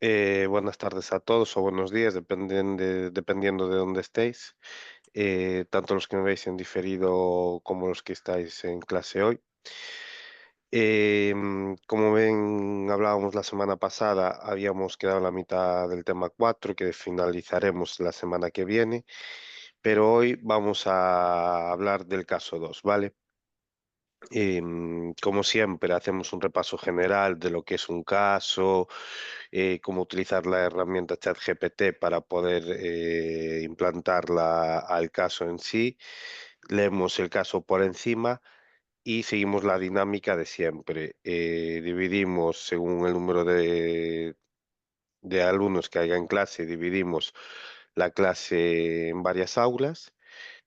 Buenas tardes a todos o buenos días, dependiendo de dónde estéis, tanto los que me veis en diferido como los que estáis en clase hoy. Como ven, hablábamos la semana pasada, habíamos quedado en la mitad del tema 4 que finalizaremos la semana que viene, pero hoy vamos a hablar del caso 2, ¿vale? Como siempre, hacemos un repaso general de lo que es un caso, cómo utilizar la herramienta ChatGPT para poder implantarla al caso en sí. Leemos el caso por encima y seguimos la dinámica de siempre. Dividimos según el número de alumnos que haya en clase, dividimos la clase en varias aulas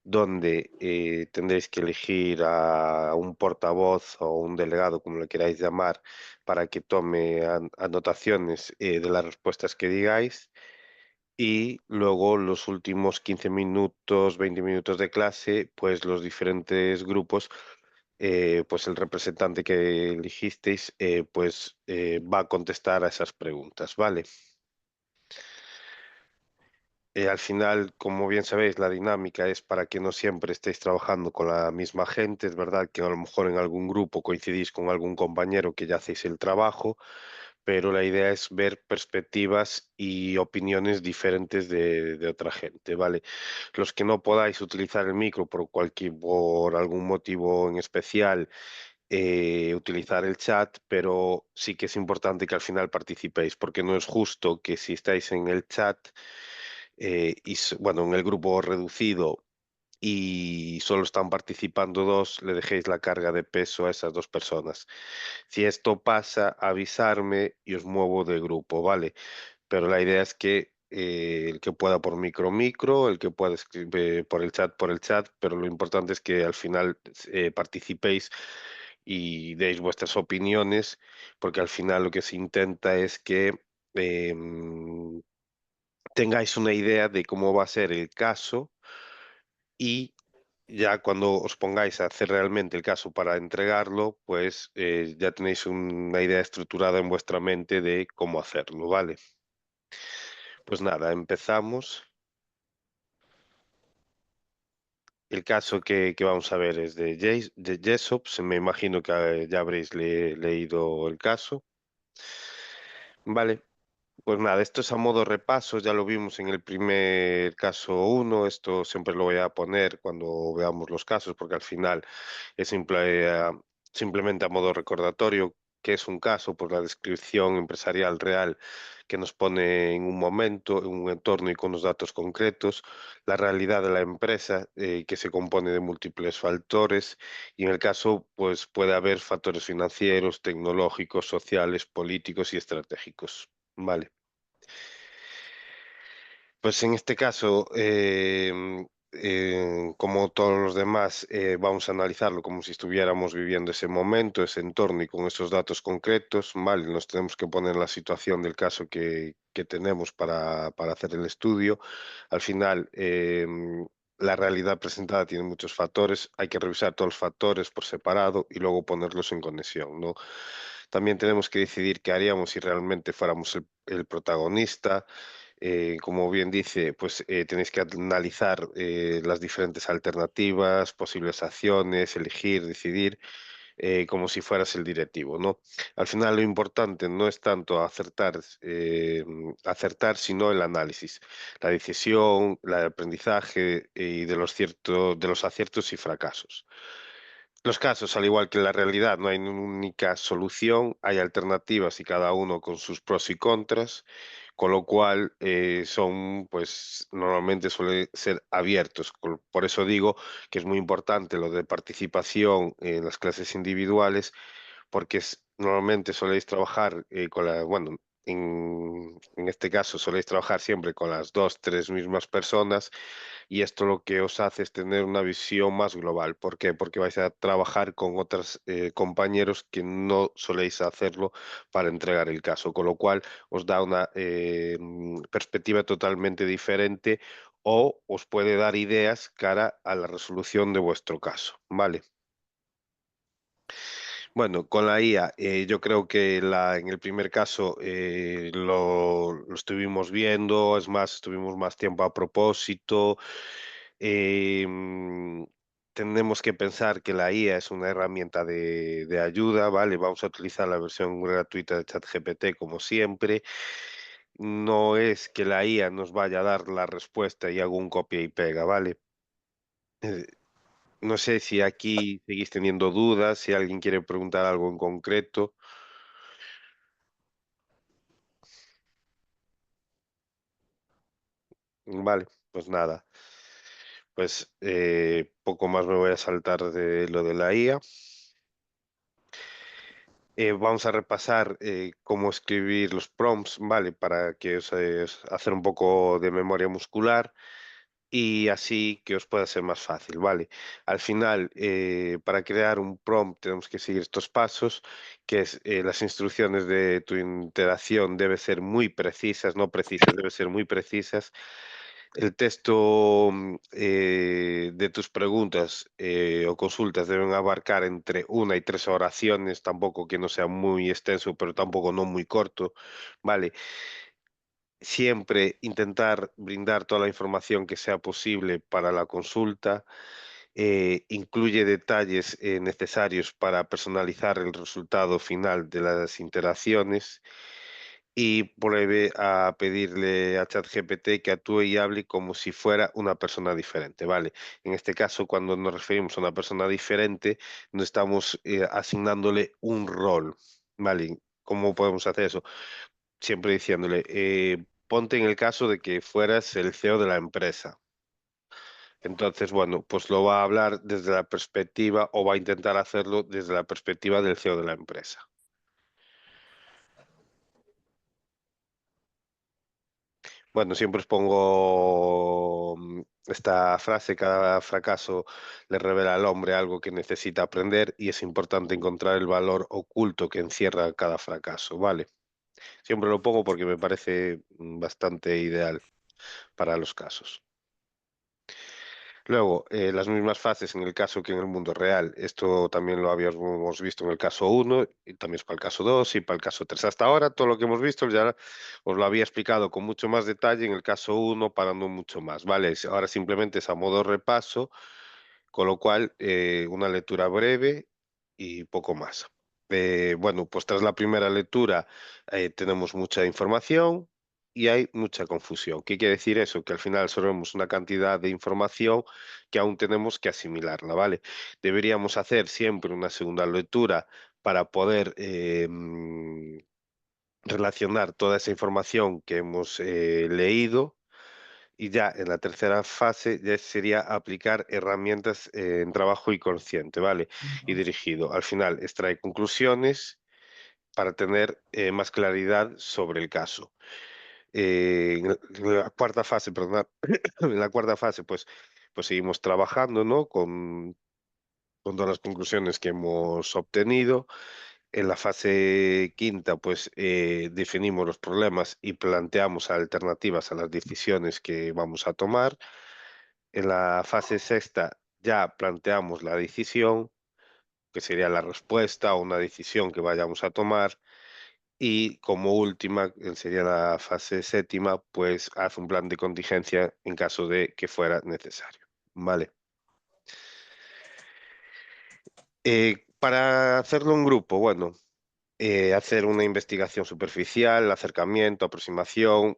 donde tendréis que elegir a un portavoz o un delegado, como lo queráis llamar, para que tome anotaciones de las respuestas que digáis. Y luego los últimos 15 minutos, 20 minutos de clase, pues los diferentes grupos, pues el representante que elegisteis, pues va a contestar a esas preguntas, ¿vale? Al final, como bien sabéis, la dinámica es para que no siempre estéis trabajando con la misma gente. Es verdad que a lo mejor en algún grupo coincidís con algún compañero que ya hacéis el trabajo, pero la idea es ver perspectivas y opiniones diferentes de otra gente, ¿vale? Los que no podáis utilizar el micro por algún motivo en especial, utilizar el chat, pero sí que es importante que al final participéis, porque no es justo que si estáis en el chat bueno, en el grupo reducido y solo están participando dos, le dejéis la carga de peso a esas dos personas. Si esto pasa, avisarme y os muevo de grupo, ¿vale? Pero la idea es que el que pueda por micro, el que pueda escribir por el chat, pero lo importante es que al final participéis y deis vuestras opiniones, porque al final lo que se intenta es que em, tengáis una idea de cómo va a ser el caso y ya cuando os pongáis a hacer realmente el caso para entregarlo, pues ya tenéis una idea estructurada en vuestra mente de cómo hacerlo, ¿vale? Pues nada, empezamos. El caso que vamos a ver es de Jessop. Me imagino que ya habréis leído el caso. Vale, pues nada, esto es a modo repaso, ya lo vimos en el primer caso uno. Esto siempre lo voy a poner cuando veamos los casos, porque al final es simplemente a modo recordatorio que es un caso, por la descripción empresarial real que nos pone en un momento, en un entorno y con los datos concretos, la realidad de la empresa que se compone de múltiples factores y en el caso pues puede haber factores financieros, tecnológicos, sociales, políticos y estratégicos. Vale. Pues en este caso, como todos los demás, vamos a analizarlo como si estuviéramos viviendo ese momento, ese entorno y con esos datos concretos, ¿vale? Nos tenemos que poner en la situación del caso que tenemos para hacer el estudio. Al final, la realidad presentada tiene muchos factores, hay que revisar todos los factores por separado y luego ponerlos en conexión, ¿no? También tenemos que decidir qué haríamos si realmente fuéramos el protagonista. Como bien dice, pues tenéis que analizar las diferentes alternativas, posibles acciones, elegir, decidir, como si fueras el directivo, ¿no? Al final lo importante no es tanto acertar, sino el análisis, la decisión, el aprendizaje y de los aciertos y fracasos. Los casos, al igual que la realidad, no hay una única solución, hay alternativas y cada uno con sus pros y contras, con lo cual pues normalmente suelen ser abiertos. Por eso digo que es muy importante lo de participación en las clases individuales, porque normalmente soléis trabajar bueno, en este caso soléis trabajar siempre con las dos, tres mismas personas y esto lo que os hace es tener una visión más global. ¿Por qué? Porque vais a trabajar con otros compañeros que no soléis hacerlo para entregar el caso, con lo cual os da una perspectiva totalmente diferente o os puede dar ideas cara a la resolución de vuestro caso, ¿vale? Bueno, con la IA, yo creo que en el primer caso lo estuvimos viendo, es más, estuvimos más tiempo a propósito. em, Tenemos que pensar que la IA es una herramienta de ayuda, ¿vale? Vamos a utilizar la versión gratuita de ChatGPT como siempre. No es que la IA nos vaya a dar la respuesta y hago un copia y pega, ¿vale? Eh, no sé si aquí seguís teniendo dudas, si alguien quiere preguntar algo en concreto. Vale, pues nada, pues poco más me voy a saltar de lo de la IA. Vamos a repasar cómo escribir los prompts, ¿vale? Para que hacer un poco de memoria muscular y así que os pueda ser más fácil, ¿vale? Al final, para crear un prompt tenemos que seguir estos pasos, que es las instrucciones de tu interacción deben ser muy precisas, no precisas, deben ser muy precisas. El texto de tus preguntas o consultas deben abarcar entre una y tres oraciones, tampoco que no sea muy extenso, pero tampoco no muy corto, ¿vale? Siempre intentar brindar toda la información que sea posible para la consulta. Incluye detalles necesarios para personalizar el resultado final de las interacciones y pruebe a pedirle a ChatGPT que actúe y hable como si fuera una persona diferente, ¿vale? En este caso, cuando nos referimos a una persona diferente, no estamos asignándole un rol, ¿vale? ¿Cómo podemos hacer eso? Siempre diciéndole, ponte en el caso de que fueras el CEO de la empresa. Entonces, bueno, pues lo va a hablar desde la perspectiva o va a intentar hacerlo desde la perspectiva del CEO de la empresa. Bueno, siempre os pongo esta frase, cada fracaso le revela al hombre algo que necesita aprender y es importante encontrar el valor oculto que encierra cada fracaso, ¿vale? Siempre lo pongo porque me parece bastante ideal para los casos. Luego, las mismas fases en el caso que en el mundo real. Esto también lo habíamos visto en el caso uno y también es para el caso 2 y para el caso 3. Hasta ahora, todo lo que hemos visto ya os lo había explicado con mucho más detalle en el caso uno, parando mucho más, ¿vale? Ahora simplemente es a modo repaso, con lo cual una lectura breve y poco más. Bueno, pues tras la primera lectura tenemos mucha información y hay mucha confusión. ¿Qué quiere decir eso? Que al final absorbemos una cantidad de información que aún tenemos que asimilarla, ¿vale? Deberíamos hacer siempre una segunda lectura para poder relacionar toda esa información que hemos leído y ya en la tercera fase ya sería aplicar herramientas en trabajo y consciente, ¿vale? Y Ujú. dirigido. Al final extrae conclusiones para tener más claridad sobre el caso. En la cuarta fase, perdón, en la cuarta fase, pues seguimos trabajando, ¿no? Con todas las conclusiones que hemos obtenido. En la fase quinta, pues definimos los problemas y planteamos alternativas a las decisiones que vamos a tomar. En la fase sexta ya planteamos la decisión, que sería la respuesta o una decisión que vayamos a tomar. Y como última, sería la fase séptima, pues haz un plan de contingencia en caso de que fuera necesario. Vale. Para hacerlo en grupo, bueno, hacer una investigación superficial, acercamiento, aproximación,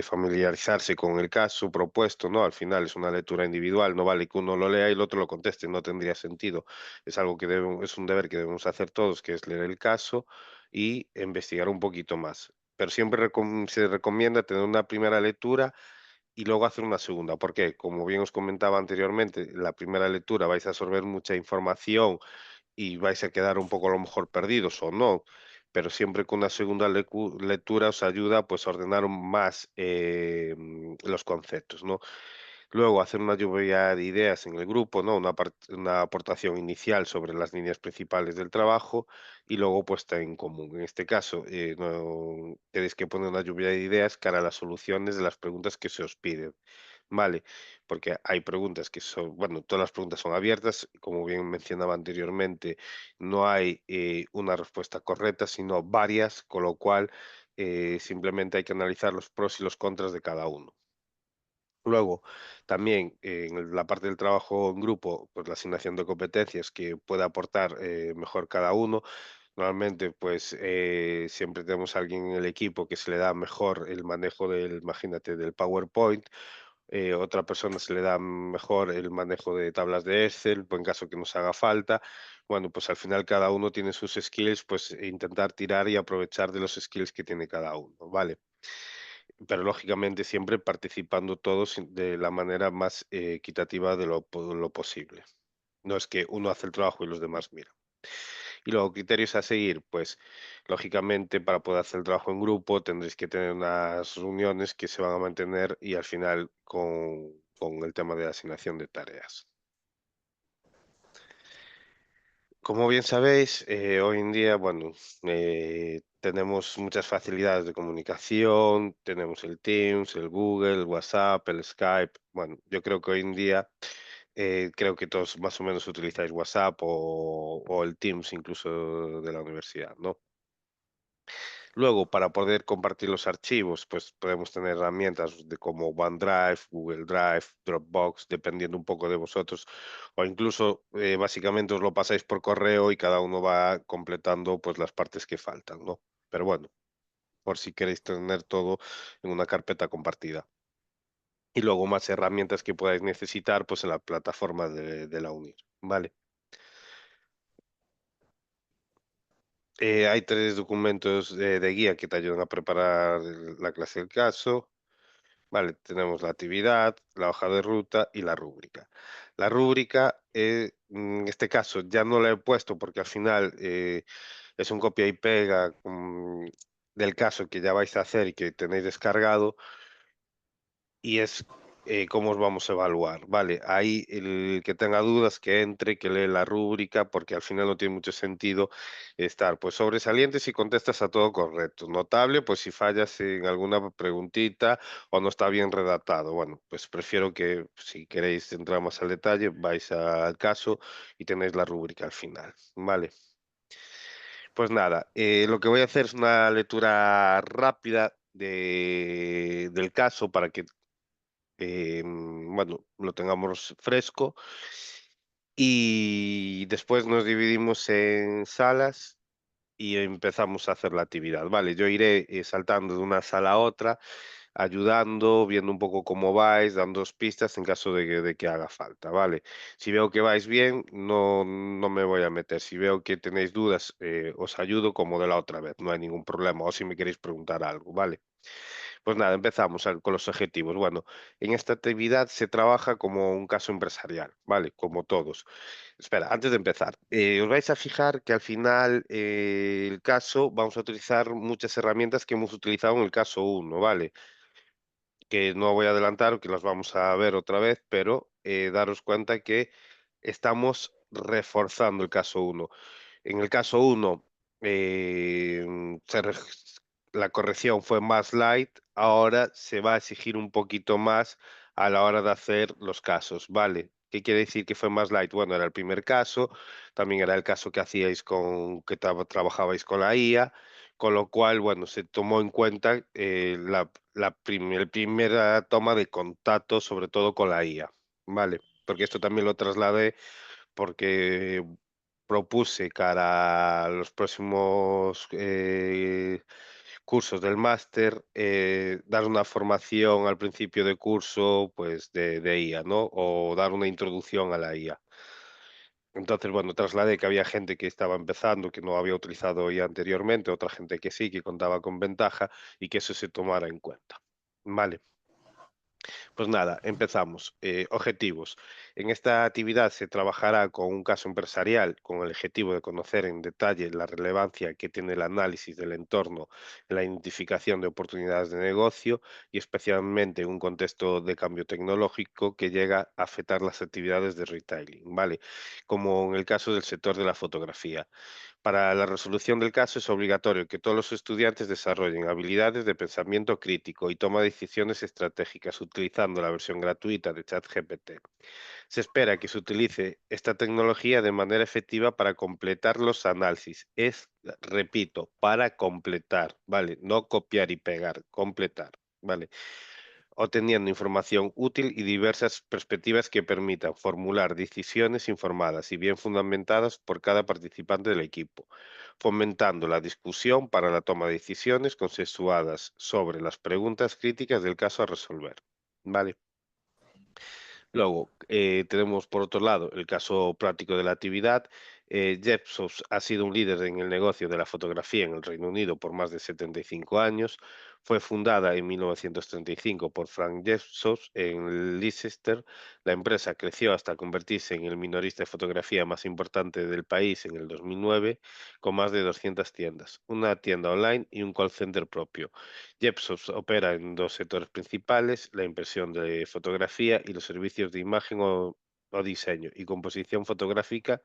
familiarizarse con el caso propuesto, ¿no? Al final es una lectura individual, no vale que uno lo lea y el otro lo conteste, no tendría sentido. Es algo que es un deber que debemos hacer todos, que es leer el caso y investigar un poquito más. Pero siempre se recomienda tener una primera lectura y luego hacer una segunda, porque como bien os comentaba anteriormente, la primera lectura vais a absorber mucha información y vais a quedar un poco a lo mejor perdidos o no, pero siempre con una segunda lectura os ayuda pues a ordenar más los conceptos, ¿no? Luego hacer una lluvia de ideas en el grupo, ¿no? Una aportación inicial sobre las líneas principales del trabajo y luego puesta en común. En este caso, tenéis que poner una lluvia de ideas cara a las soluciones de las preguntas que se os piden. ¿vale? Porque hay preguntas que son, bueno, todas las preguntas son abiertas, como bien mencionaba anteriormente, no hay una respuesta correcta, sino varias, con lo cual simplemente hay que analizar los pros y los contras de cada uno. Luego, también en la parte del trabajo en grupo, pues la asignación de competencias que puede aportar mejor cada uno. Normalmente, pues siempre tenemos alguien en el equipo que se le da mejor el manejo del, imagínate, del PowerPoint. Otra persona se le da mejor el manejo de tablas de Excel, pues en caso que nos haga falta. Bueno, pues al final cada uno tiene sus skills, pues intentar tirar y aprovechar de los skills que tiene cada uno, ¿vale? Pero lógicamente siempre participando todos de la manera más equitativa de lo posible. No es que uno hace el trabajo y los demás miran. Y luego, criterios a seguir, pues lógicamente para poder hacer el trabajo en grupo tendréis que tener unas reuniones que se van a mantener y al final con el tema de asignación de tareas. Como bien sabéis, hoy en día, bueno, tenemos muchas facilidades de comunicación, tenemos el Teams, el Google, el WhatsApp, el Skype. Bueno, yo creo que hoy en día, creo que todos más o menos utilizáis WhatsApp o el Teams incluso de la universidad, ¿no? Luego, para poder compartir los archivos, pues podemos tener herramientas de como OneDrive, Google Drive, Dropbox, dependiendo un poco de vosotros, o incluso básicamente os lo pasáis por correo y cada uno va completando pues las partes que faltan, ¿no? Pero bueno, por si queréis tener todo en una carpeta compartida. Y luego más herramientas que podáis necesitar pues en la plataforma de la UNIR, ¿vale? Hay tres documentos de guía que te ayudan a preparar la clase del caso. Vale, tenemos la actividad, la hoja de ruta y la rúbrica. La rúbrica, en este caso, ya no la he puesto porque al final es un copia y pega del caso que ya vais a hacer y que tenéis descargado, y es cómo os vamos a evaluar. Vale, ahí el que tenga dudas que entre, que lee la rúbrica, porque al final no tiene mucho sentido estar pues sobresaliente si contestas a todo correcto, notable pues si fallas en alguna preguntita o no está bien redactado. Bueno, pues prefiero que si queréis entrar más al detalle, vais al caso y tenéis la rúbrica al final. Vale. Pues nada, lo que voy a hacer es una lectura rápida del caso para que bueno, lo tengamos fresco. Y después nos dividimos en salas y empezamos a hacer la actividad, ¿vale? Yo iré saltando de una sala a otra, ayudando, viendo un poco cómo vais, dándoos pistas en caso de que haga falta, ¿vale? Si veo que vais bien, no me voy a meter. Si veo que tenéis dudas, os ayudo como de la otra vez, no hay ningún problema. O si me queréis preguntar algo, ¿vale? Pues nada, empezamos con los objetivos. Bueno, en esta actividad se trabaja como un caso empresarial, ¿vale? Como todos. Espera, antes de empezar, os vais a fijar que al final el caso vamos a utilizar muchas herramientas que hemos utilizado en el caso uno, ¿vale? Que no voy a adelantar, que las vamos a ver otra vez, pero daros cuenta que estamos reforzando el caso uno. En el caso uno, la corrección fue más light, ahora se va a exigir un poquito más a la hora de hacer los casos, ¿vale? ¿Qué quiere decir que fue más light? Bueno, era el primer caso, también era el caso que hacíais que trabajabais con la IA, con lo cual, bueno, se tomó en cuenta el primera toma de contacto, sobre todo con la IA, ¿vale? Porque esto también lo trasladé porque propuse cara a los próximos cursos del máster, dar una formación al principio de curso, pues de IA, ¿no? O dar una introducción a la IA. Entonces, bueno, trasladé que había gente que estaba empezando, que no había utilizado IA anteriormente, otra gente que sí, que contaba con ventaja y que eso se tomara en cuenta. Vale. Pues nada, empezamos. Objetivos. En esta actividad se trabajará con un caso empresarial con el objetivo de conocer en detalle la relevancia que tiene el análisis del entorno en la identificación de oportunidades de negocio y especialmente en un contexto de cambio tecnológico que llega a afectar las actividades de retailing, ¿vale? Como en el caso del sector de la fotografía. Para la resolución del caso es obligatorio que todos los estudiantes desarrollen habilidades de pensamiento crítico y toma de decisiones estratégicas utilizando la versión gratuita de ChatGPT. Se espera que se utilice esta tecnología de manera efectiva para completar los análisis. Repito, para completar, ¿vale? No copiar y pegar, completar, ¿vale? Obteniendo información útil y diversas perspectivas que permitan formular decisiones informadas y bien fundamentadas por cada participante del equipo, fomentando la discusión para la toma de decisiones consensuadas sobre las preguntas críticas del caso a resolver. ¿Vale? Luego, tenemos por otro lado el caso práctico de la actividad. Jepsos ha sido un líder en el negocio de la fotografía en el Reino Unido por más de 75 años. Fue fundada en 1935 por Frank Jepsos en Leicester. La empresa creció hasta convertirse en el minorista de fotografía más importante del país en el 2009, con más de 200 tiendas, una tienda online y un call center propio. Jepsos opera en dos sectores principales, la impresión de fotografía y los servicios de imagen o diseño y composición fotográfica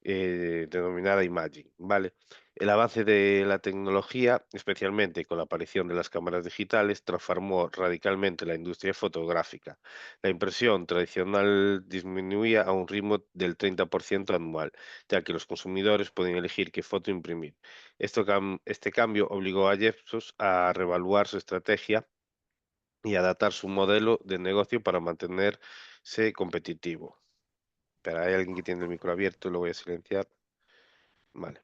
denominada imaging, ¿vale? El avance de la tecnología, especialmente con la aparición de las cámaras digitales, transformó radicalmente la industria fotográfica. La impresión tradicional disminuía a un ritmo del 30% anual, ya que los consumidores pueden elegir qué foto imprimir. Este cambio obligó a Jepsos a reevaluar su estrategia y adaptar su modelo de negocio para mantenerse competitivo. Pero hay alguien que tiene el micro abierto, lo voy a silenciar. Vale.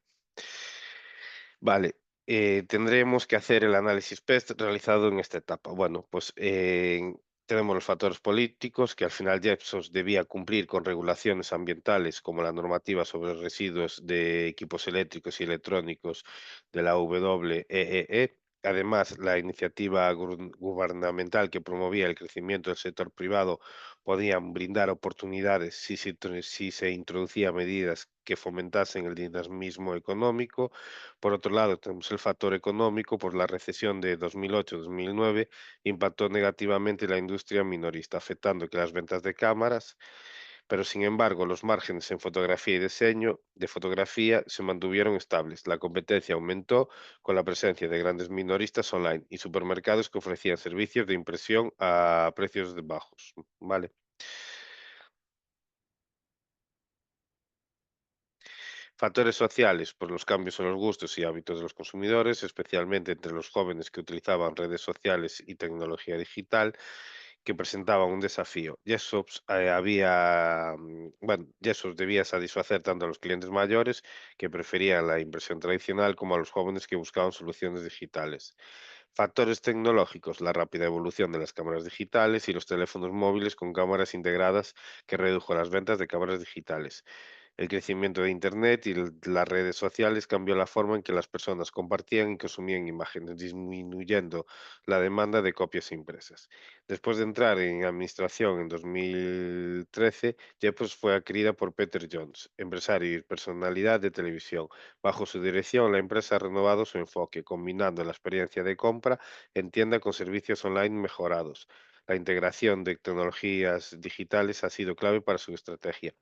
Vale, tendremos que hacer el análisis PEST realizado en esta etapa. Bueno, pues tenemos los factores políticos, que al final Jepsos debía cumplir con regulaciones ambientales como la normativa sobre residuos de equipos eléctricos y electrónicos de la WEEE. Además, la iniciativa gubernamental que promovía el crecimiento del sector privado podían brindar oportunidades si se introducían medidas que fomentasen el dinamismo económico. Por otro lado, tenemos el factor económico, por la recesión de 2008-2009 impactó negativamente la industria minorista, afectando que las ventas de cámaras, pero sin embargo los márgenes en fotografía y diseño de fotografía se mantuvieron estables. La competencia aumentó con la presencia de grandes minoristas online y supermercados que ofrecían servicios de impresión a precios bajos. ¿Vale? Factores sociales, por los cambios en los gustos y hábitos de los consumidores, especialmente entre los jóvenes que utilizaban redes sociales y tecnología digital, que presentaban un desafío. Jesús debía satisfacer tanto a los clientes mayores que preferían la impresión tradicional como a los jóvenes que buscaban soluciones digitales. Factores tecnológicos, la rápida evolución de las cámaras digitales y los teléfonos móviles con cámaras integradas que redujo las ventas de cámaras digitales. El crecimiento de Internet y las redes sociales cambió la forma en que las personas compartían y consumían imágenes, disminuyendo la demanda de copias impresas. Después de entrar en administración en 2013, Jepos fue adquirida por Peter Jones, empresario y personalidad de televisión. Bajo su dirección, la empresa ha renovado su enfoque, combinando la experiencia de compra en tienda con servicios online mejorados. La integración de tecnologías digitales ha sido clave para su estrategia.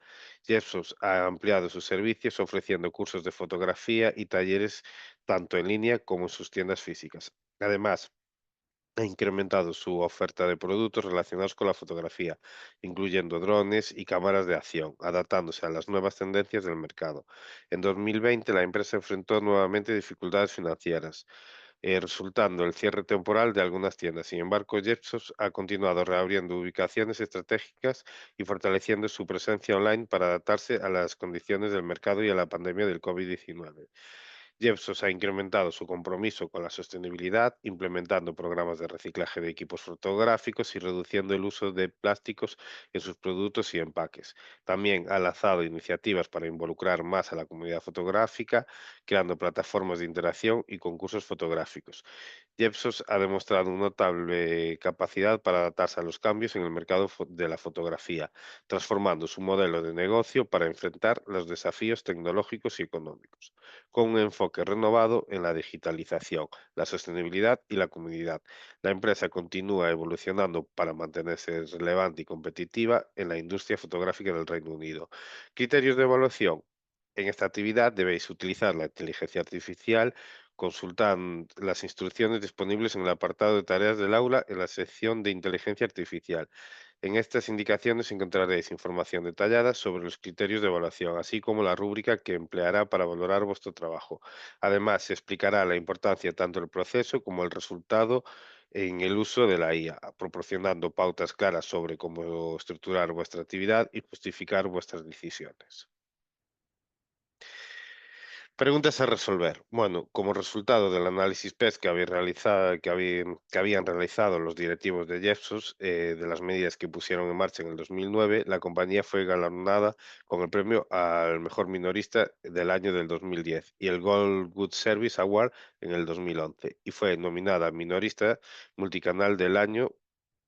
Jesús ha ampliado sus servicios ofreciendo cursos de fotografía y talleres tanto en línea como en sus tiendas físicas. Además, ha incrementado su oferta de productos relacionados con la fotografía, incluyendo drones y cámaras de acción, adaptándose a las nuevas tendencias del mercado. En 2020, la empresa enfrentó nuevamente dificultades financieras, resultando el cierre temporal de algunas tiendas. Sin embargo, Jepsos ha continuado reabriendo ubicaciones estratégicas y fortaleciendo su presencia online para adaptarse a las condiciones del mercado y a la pandemia del COVID-19. Jepsos ha incrementado su compromiso con la sostenibilidad, implementando programas de reciclaje de equipos fotográficos y reduciendo el uso de plásticos en sus productos y empaques. También ha lanzado iniciativas para involucrar más a la comunidad fotográfica, creando plataformas de interacción y concursos fotográficos. Jepsos ha demostrado una notable capacidad para adaptarse a los cambios en el mercado de la fotografía, transformando su modelo de negocio para enfrentar los desafíos tecnológicos y económicos, con un enfoque renovado en la digitalización, la sostenibilidad y la comunidad. La empresa continúa evolucionando para mantenerse relevante y competitiva en la industria fotográfica del Reino Unido. Criterios de evaluación. En esta actividad debéis utilizar la inteligencia artificial Consultad las instrucciones disponibles en el apartado de tareas del aula en la sección de inteligencia artificial. En estas indicaciones encontraréis información detallada sobre los criterios de evaluación, así como la rúbrica que empleará para valorar vuestro trabajo. Además, se explicará la importancia tanto del proceso como el resultado en el uso de la IA, proporcionando pautas claras sobre cómo estructurar vuestra actividad y justificar vuestras decisiones. Preguntas a resolver. Bueno, como resultado del análisis PES que habían realizado los directivos de Ipsos, de las medidas que pusieron en marcha en el 2009, la compañía fue galardonada con el premio al mejor minorista del año del 2010 y el Gold Good Service Award en el 2011, y fue nominada minorista multicanal del año,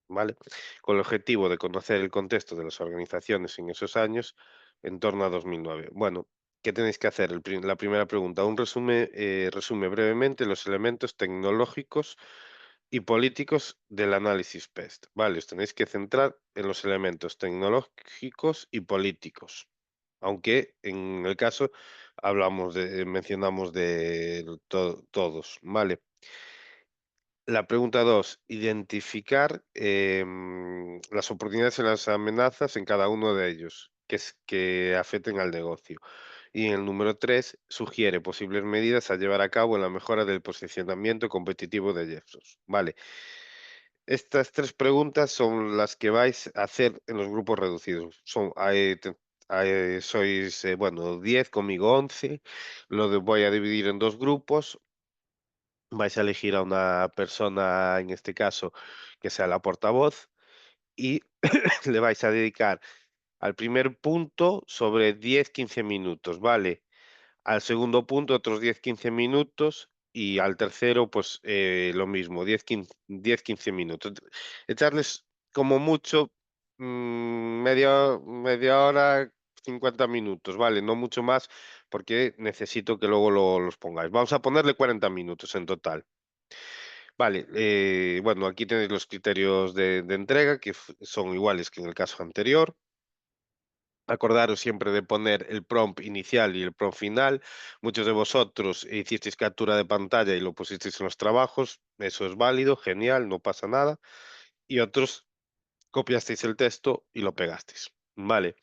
¿vale? Con el objetivo de conocer el contexto de las organizaciones en esos años, en torno a 2009. Bueno, ¿qué tenéis que hacer? La primera pregunta, resume brevemente los elementos tecnológicos y políticos del análisis PEST. Vale, os tenéis que centrar en los elementos tecnológicos y políticos. Aunque en el caso mencionamos de todos, ¿vale? La pregunta 2, identificar, las oportunidades y las amenazas en cada uno de ellos, que afecten al negocio. Y en el número 3, sugiere posibles medidas a llevar a cabo en la mejora del posicionamiento competitivo de Ipsos. Vale. Estas 3 preguntas son las que vais a hacer en los grupos reducidos. Sois, bueno, 10, conmigo 11. Voy a dividir en 2 grupos. Vais a elegir a una persona, en este caso, que sea la portavoz, y le vais a dedicar al primer punto sobre 10, 15 minutos, ¿vale? Al segundo punto otros 10, 15 minutos y al tercero, pues lo mismo, 10, 15 minutos. Echarles como mucho media hora, 50 minutos, ¿vale? No mucho más porque necesito que luego los pongáis. Vamos a ponerle 40 minutos en total. Vale, bueno, aquí tenéis los criterios de entrega, que son iguales que en el caso anterior. Acordaros siempre de poner el prompt inicial y el prompt final. Muchos de vosotros hicisteis captura de pantalla y lo pusisteis en los trabajos. Eso es válido, genial, no pasa nada. Y otros copiasteis el texto y lo pegasteis. Vale.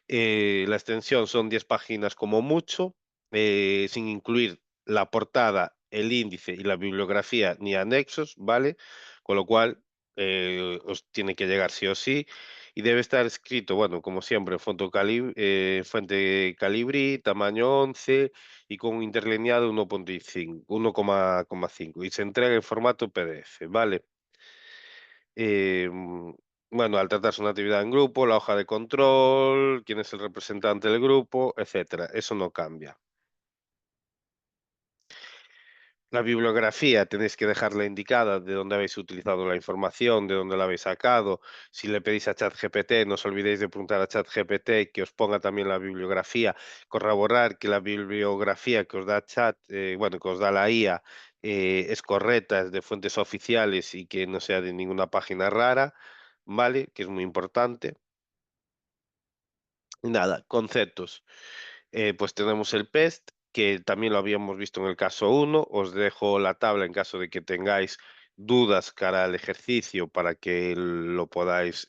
La extensión son 10 páginas como mucho, sin incluir la portada, el índice y la bibliografía ni anexos, ¿vale? Con lo cual, os tiene que llegar sí o sí y debe estar escrito, bueno, como siempre, en fuente Calibri, tamaño 11 y con un interlineado 1,5 y se entrega en formato PDF, ¿vale? Em, bueno, al tratarse una actividad en grupo, la hoja de control, quién es el representante del grupo, etcétera. Eso no cambia. La bibliografía tenéis que dejarla indicada de dónde habéis utilizado la información, de dónde la habéis sacado. Si le pedís a ChatGPT, no os olvidéis de preguntar a ChatGPT que os ponga también la bibliografía, corroborar que la bibliografía que os da bueno, que os da la IA, es correcta, es de fuentes oficiales y que no sea de ninguna página rara, ¿vale? Que es muy importante. Nada, conceptos. Pues tenemos el PEST, que también lo habíamos visto en el caso uno. Os dejo la tabla en caso de que tengáis dudas cara al ejercicio para que lo podáis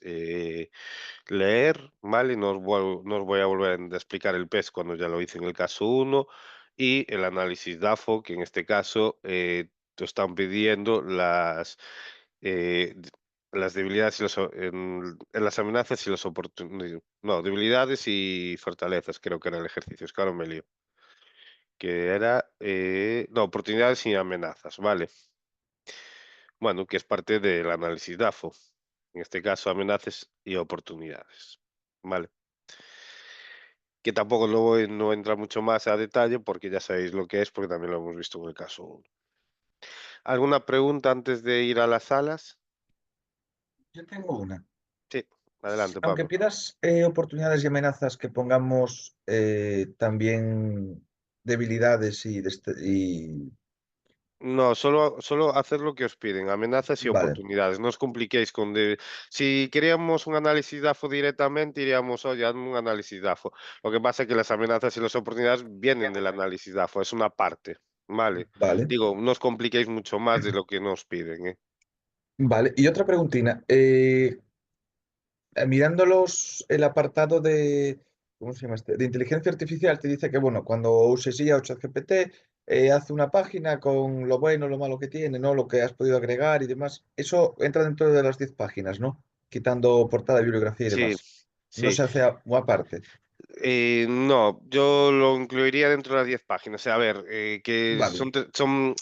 leer, ¿vale? No os voy a volver a explicar el PEST cuando ya lo hice en el caso uno. Y el análisis DAFO, que en este caso te están pidiendo eh, las debilidades y en las amenazas y las oportunidades. No, debilidades y fortalezas, creo que era el ejercicio. Es que ahora me lío. Que era. No, oportunidades y amenazas, vale. Bueno, que es parte del análisis DAFO. En este caso, amenazas y oportunidades. Vale. Que tampoco no entra mucho más a detalle porque ya sabéis lo que es, porque también lo hemos visto en el caso 1. ¿Alguna pregunta antes de ir a las salas? Yo tengo una. Sí, adelante, Aunque Pablo. pidas oportunidades y amenazas que pongamos también debilidades No, solo hacer lo que os piden, amenazas y Vale, oportunidades. No os compliquéis si queríamos un análisis DAFO directamente, iríamos, oye, hazme un análisis DAFO. Lo que pasa es que las amenazas y las oportunidades vienen del análisis DAFO, es una parte, Vale. Vale, Digo, no os compliquéis mucho más de lo que nos piden, ¿eh? vale. Y otra preguntina. Mirando el apartado de, ¿cómo se llama este? De inteligencia artificial, te dice que, bueno, cuando uses IA o ChatGPT, hace una página con lo bueno, lo malo que tiene, ¿no? Lo que has podido agregar y demás. Eso entra dentro de las 10 páginas, ¿no? Quitando portada, bibliografía y Sí, demás. No sí. se hace aparte. No, yo lo incluiría dentro de las 10 páginas. O sea, a ver, que Vale, son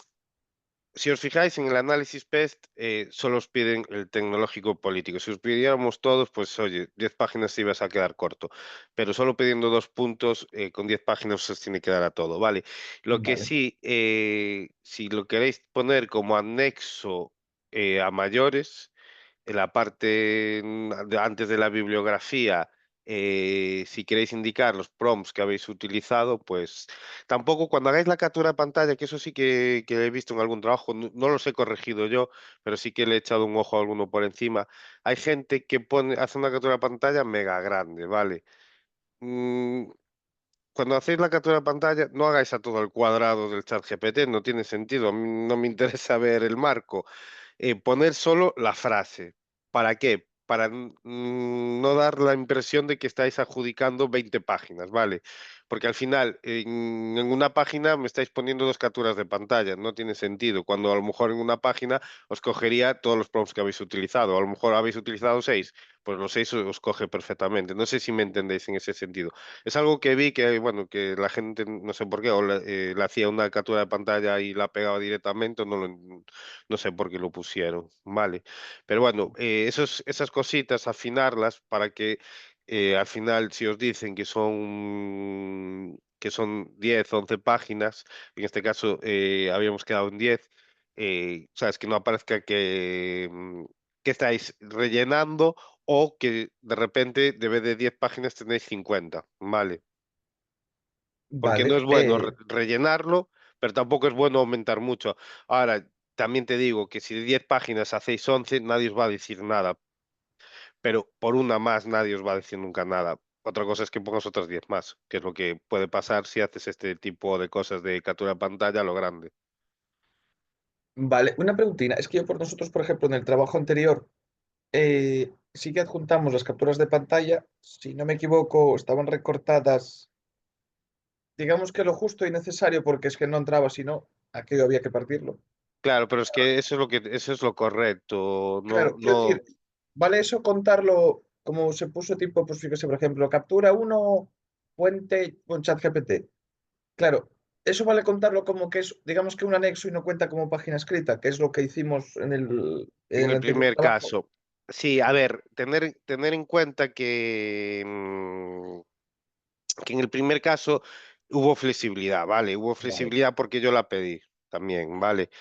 si os fijáis en el análisis PEST, solo os piden el tecnológico político. Si os pidiéramos todos, pues oye, 10 páginas te ibas a quedar corto. Pero solo pidiendo 2 puntos, con 10 páginas os tiene que dar a todo, ¿vale? Lo que vale, sí, si lo queréis poner como anexo a mayores, en la parte antes de la bibliografía, si queréis indicar los prompts que habéis utilizado, pues tampoco cuando hagáis la captura de pantalla, que eso sí que he visto en algún trabajo, no los he corregido yo, pero sí que le he echado un ojo a alguno por encima. Hay gente que hace una captura de pantalla mega grande, ¿vale? Mm, Cuando hacéis la captura de pantalla, no hagáis a todo el cuadrado del chat GPT, no tiene sentido. A mí no me interesa ver el marco, poner solo la frase. ¿Para qué? Para no dar la impresión de que estáis adjudicando 20 páginas, ¿vale? Porque al final, en una página me estáis poniendo dos capturas de pantalla, no tiene sentido. Cuando a lo mejor en una página os cogería todos los prompts que habéis utilizado. A lo mejor habéis utilizado seis, pues los seis os coge perfectamente. No sé si me entendéis en ese sentido. Es algo que vi que, bueno, que la gente, no sé por qué, o le hacía una captura de pantalla y la pegaba directamente, o no sé por qué lo pusieron, ¿vale? Pero bueno, esas cositas, afinarlas para que al final, si os dicen que son 10 11 páginas, en este caso habíamos quedado en 10, sabes, que no aparezca que estáis rellenando o que de repente, de vez de 10 páginas, tenéis 50, ¿vale? Porque no vale. es bueno rellenarlo, pero tampoco es bueno aumentar mucho. Ahora, también te digo que si de 10 páginas hacéis 11, nadie os va a decir nada, pero por una más nadie os va a decir nunca nada. Otra cosa es que pongas otras 10 más, que es lo que puede pasar si haces este tipo de cosas de captura de pantalla a lo grande. Vale, una preguntina. Es que yo por nosotros, por ejemplo, en el trabajo anterior, sí que adjuntamos las capturas de pantalla. Si no me equivoco, estaban recortadas, digamos que lo justo y necesario, porque es que no entraba, si no, aquello había que partirlo. Claro, pero es que eso es lo correcto. No, Claro, quiero no. decir, ¿vale eso contarlo como se puso tipo, pues fíjese, por ejemplo, captura uno, puente con ChatGPT? Claro, eso vale contarlo como que es, digamos que un anexo y no cuenta como página escrita, que es lo que hicimos en en En el el anterior primer trabajo. caso. Sí, a ver, tener en cuenta que en el primer caso hubo flexibilidad, ¿vale? Hubo Vale. flexibilidad porque yo la pedí también, ¿vale?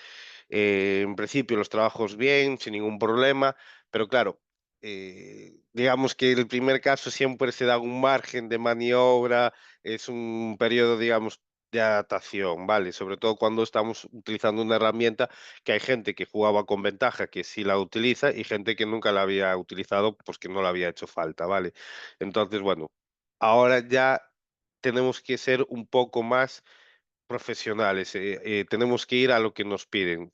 En principio los trabajos bien, sin ningún problema, pero claro, digamos que el primer caso siempre se da un margen de maniobra, es un periodo, digamos, de adaptación, ¿vale? Sobre todo cuando estamos utilizando una herramienta que hay gente que jugaba con ventaja, que sí la utiliza, y gente que nunca la había utilizado, pues que no le había hecho falta, ¿vale? Entonces, bueno, ahora ya tenemos que ser un poco más profesionales, tenemos que ir a lo que nos piden.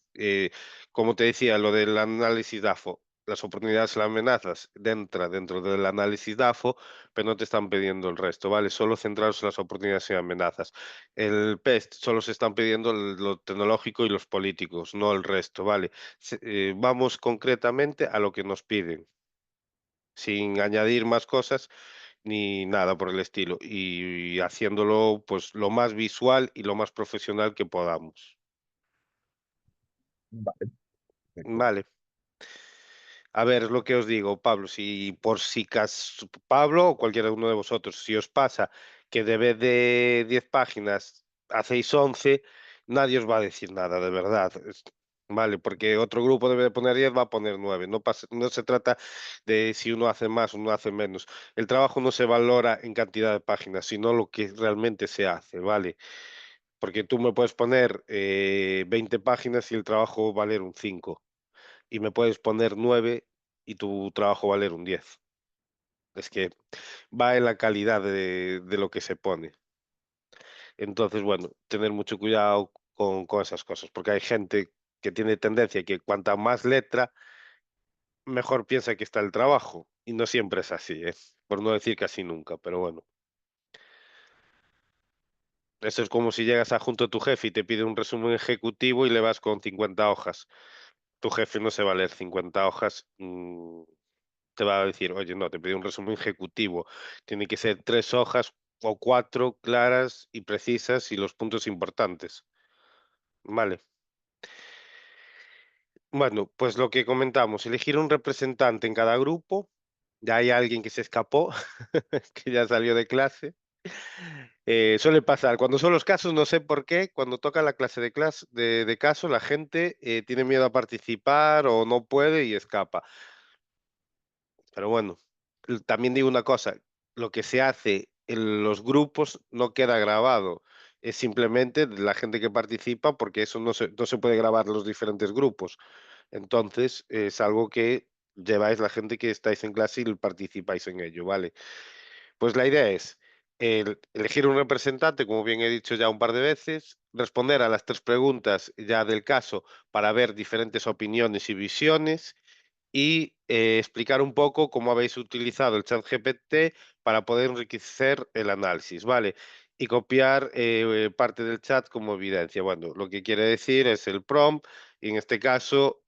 Como te decía, lo del análisis DAFO, las oportunidades y las amenazas dentro del análisis DAFO, pero no te están pidiendo el resto, ¿vale? Solo centraros en las oportunidades y amenazas. El PEST solo se están pidiendo lo tecnológico y los políticos, no el resto, ¿vale? Vamos concretamente a lo que nos piden, sin añadir más cosas ni nada por el estilo, y haciéndolo, pues, lo más visual y lo más profesional que podamos. Vale, perfecto. Vale. A ver, es lo que os digo, Pablo, si por si Pablo o cualquiera uno de vosotros, si os pasa que de vez de 10 páginas hacéis 11, nadie os va a decir nada, de verdad. Vale, porque otro grupo debe de poner 10, va a poner 9. No se trata de si uno hace más o uno hace menos. El trabajo no se valora en cantidad de páginas, sino lo que realmente se hace, ¿vale? Porque tú me puedes poner 20 páginas y el trabajo valer un 5 y me puedes poner 9 y tu trabajo valer un 10. Es que va en la calidad de lo que se pone. Entonces, bueno, tener mucho cuidado. con esas cosas, porque hay gente que tiene tendencia que cuanta más letra, mejor piensa que está el trabajo. Y no siempre es así, ¿eh? Por no decir casi nunca, pero bueno. Eso es como si llegas a junto a tu jefe y te pide un resumen ejecutivo y le vas con 50 hojas. Tu jefe no se va a leer 50 hojas, te va a decir, oye, no, te pedí un resumen ejecutivo. Tiene que ser 3 hojas o cuatro claras y precisas y los puntos importantes. Vale. Bueno, pues lo que comentamos, elegir un representante en cada grupo. Ya hay alguien que se escapó, que ya salió de clase. Suele pasar, cuando son los casos, no sé por qué, cuando toca la clase de caso, la gente tiene miedo a participar o no puede y escapa. Pero bueno, también digo una cosa, lo que se hace en los grupos no queda grabado, es simplemente de la gente que participa, porque eso no se puede grabar en los diferentes grupos. Entonces, es algo que lleváis la gente que estáis en clase y participáis en ello, ¿vale? Pues la idea es elegir un representante, como bien he dicho ya un par de veces, responder a las tres preguntas ya del caso para ver diferentes opiniones y visiones y explicar un poco cómo habéis utilizado el chat GPT para poder enriquecer el análisis, ¿vale? Y copiar parte del chat como evidencia. Bueno, lo que quiere decir es el prompt, y en este caso,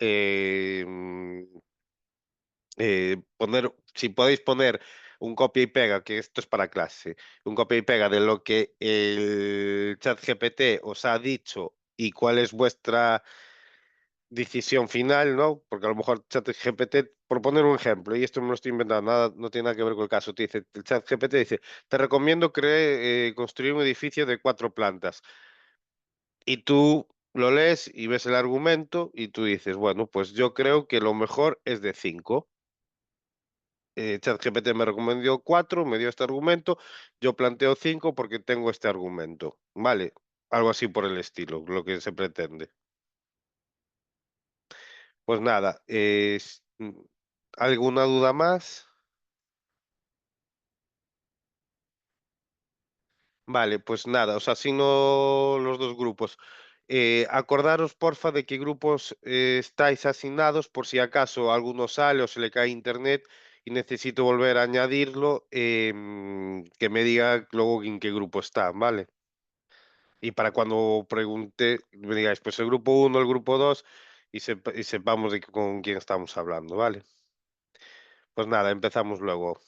si podéis poner un copia y pega, que esto es para clase, un copia y pega de lo que el chat GPT os ha dicho y cuál es vuestra decisión final, ¿no? Porque a lo mejor ChatGPT, por poner un ejemplo, y esto me lo estoy inventando, nada, no tiene nada que ver con el caso, te dice, el ChatGPT dice, te recomiendo construir un edificio de 4 plantas. Y tú lo lees y ves el argumento y tú dices, bueno, pues yo creo que lo mejor es de 5. ChatGPT me recomendó 4, me dio este argumento, yo planteo 5 porque tengo este argumento, ¿vale? Algo así por el estilo, lo que se pretende. Pues nada, ¿alguna duda más? Vale, pues nada, os asigno los dos grupos. Acordaros, porfa, de qué grupos estáis asignados por si acaso alguno sale o se le cae internet y necesito volver a añadirlo, que me diga luego en qué grupo está, ¿vale? Y para cuando pregunte, me digáis, pues el grupo uno, el grupo 2 y sepamos con quién estamos hablando, ¿vale? Pues nada, empezamos luego.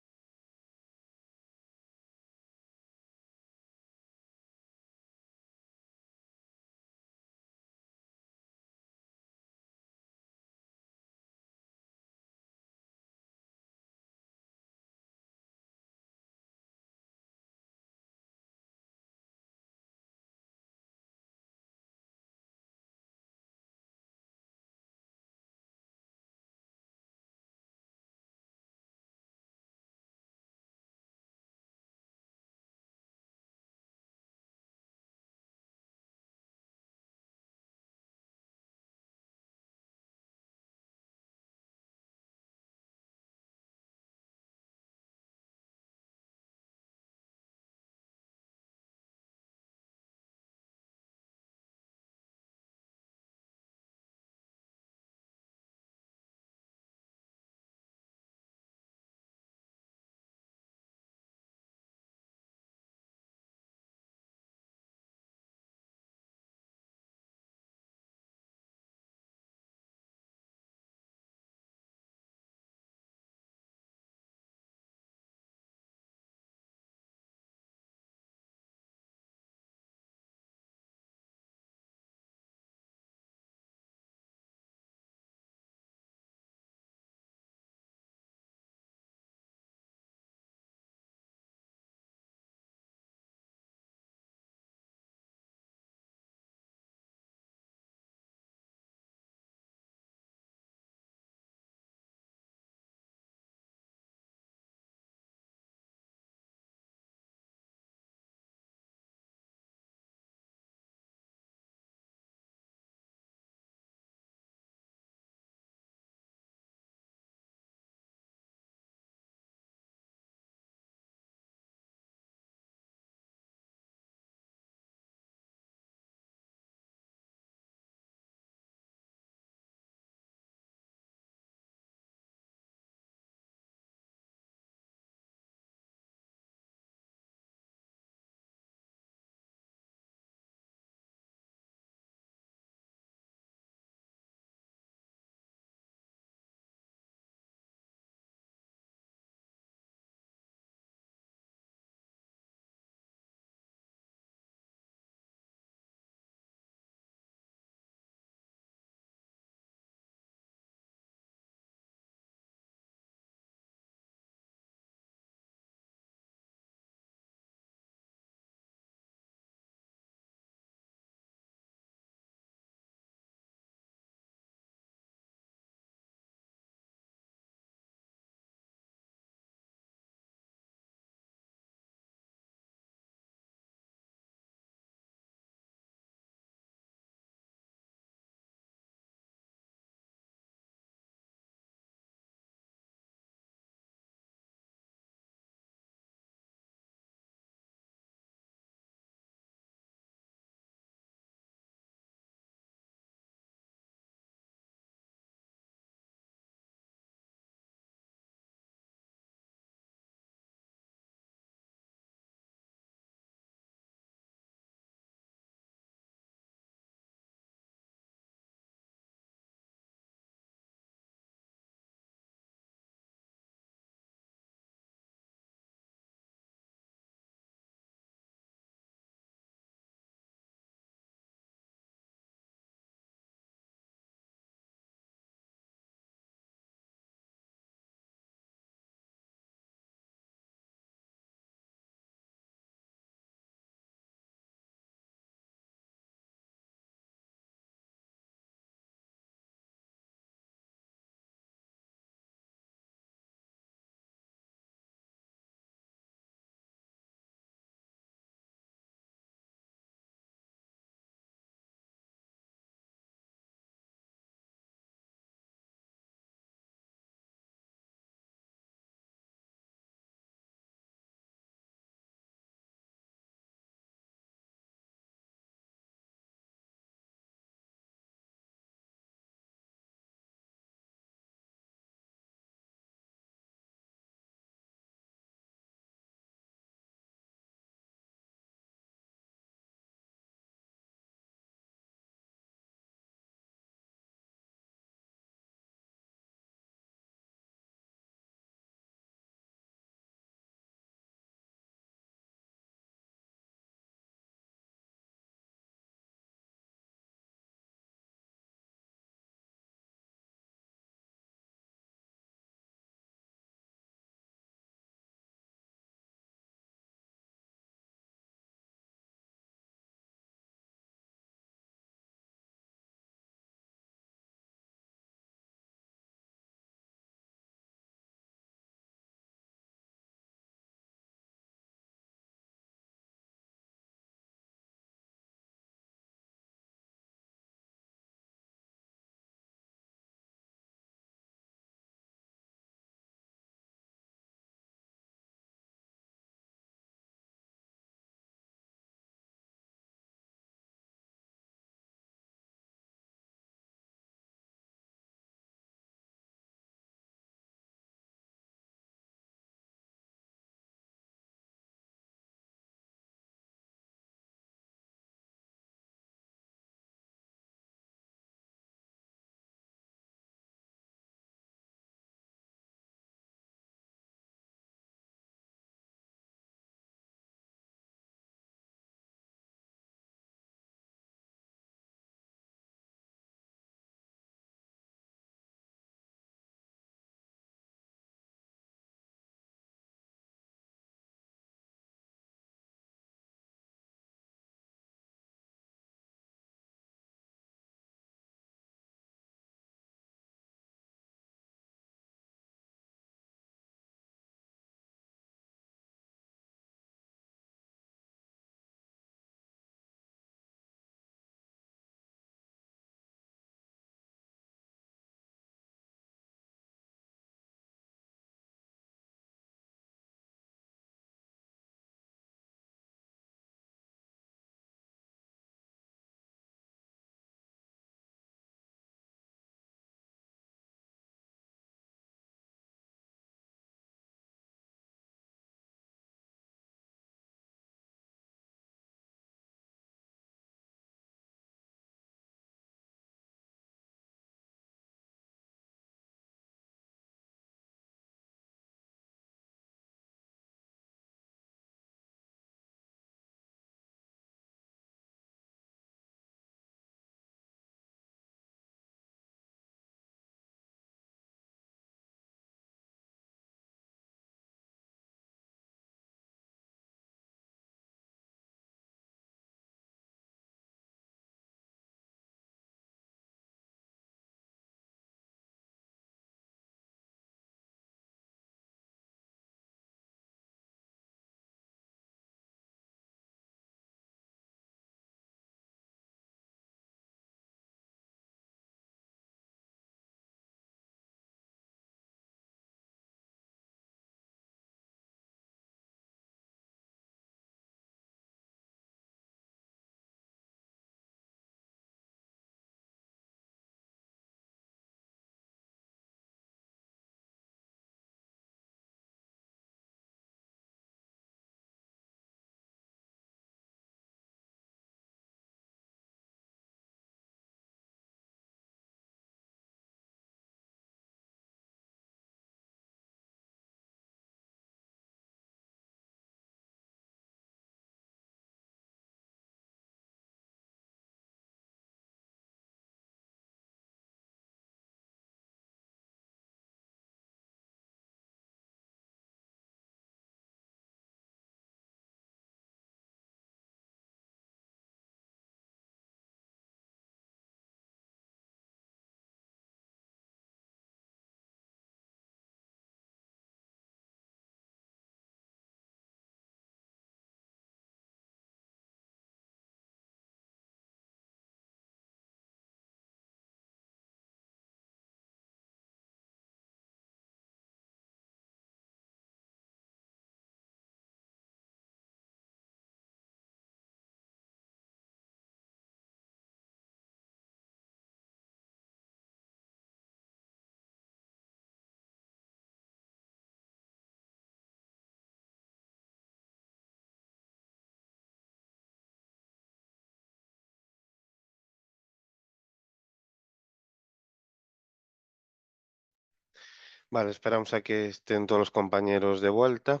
Vale, esperamos a que estén todos los compañeros de vuelta.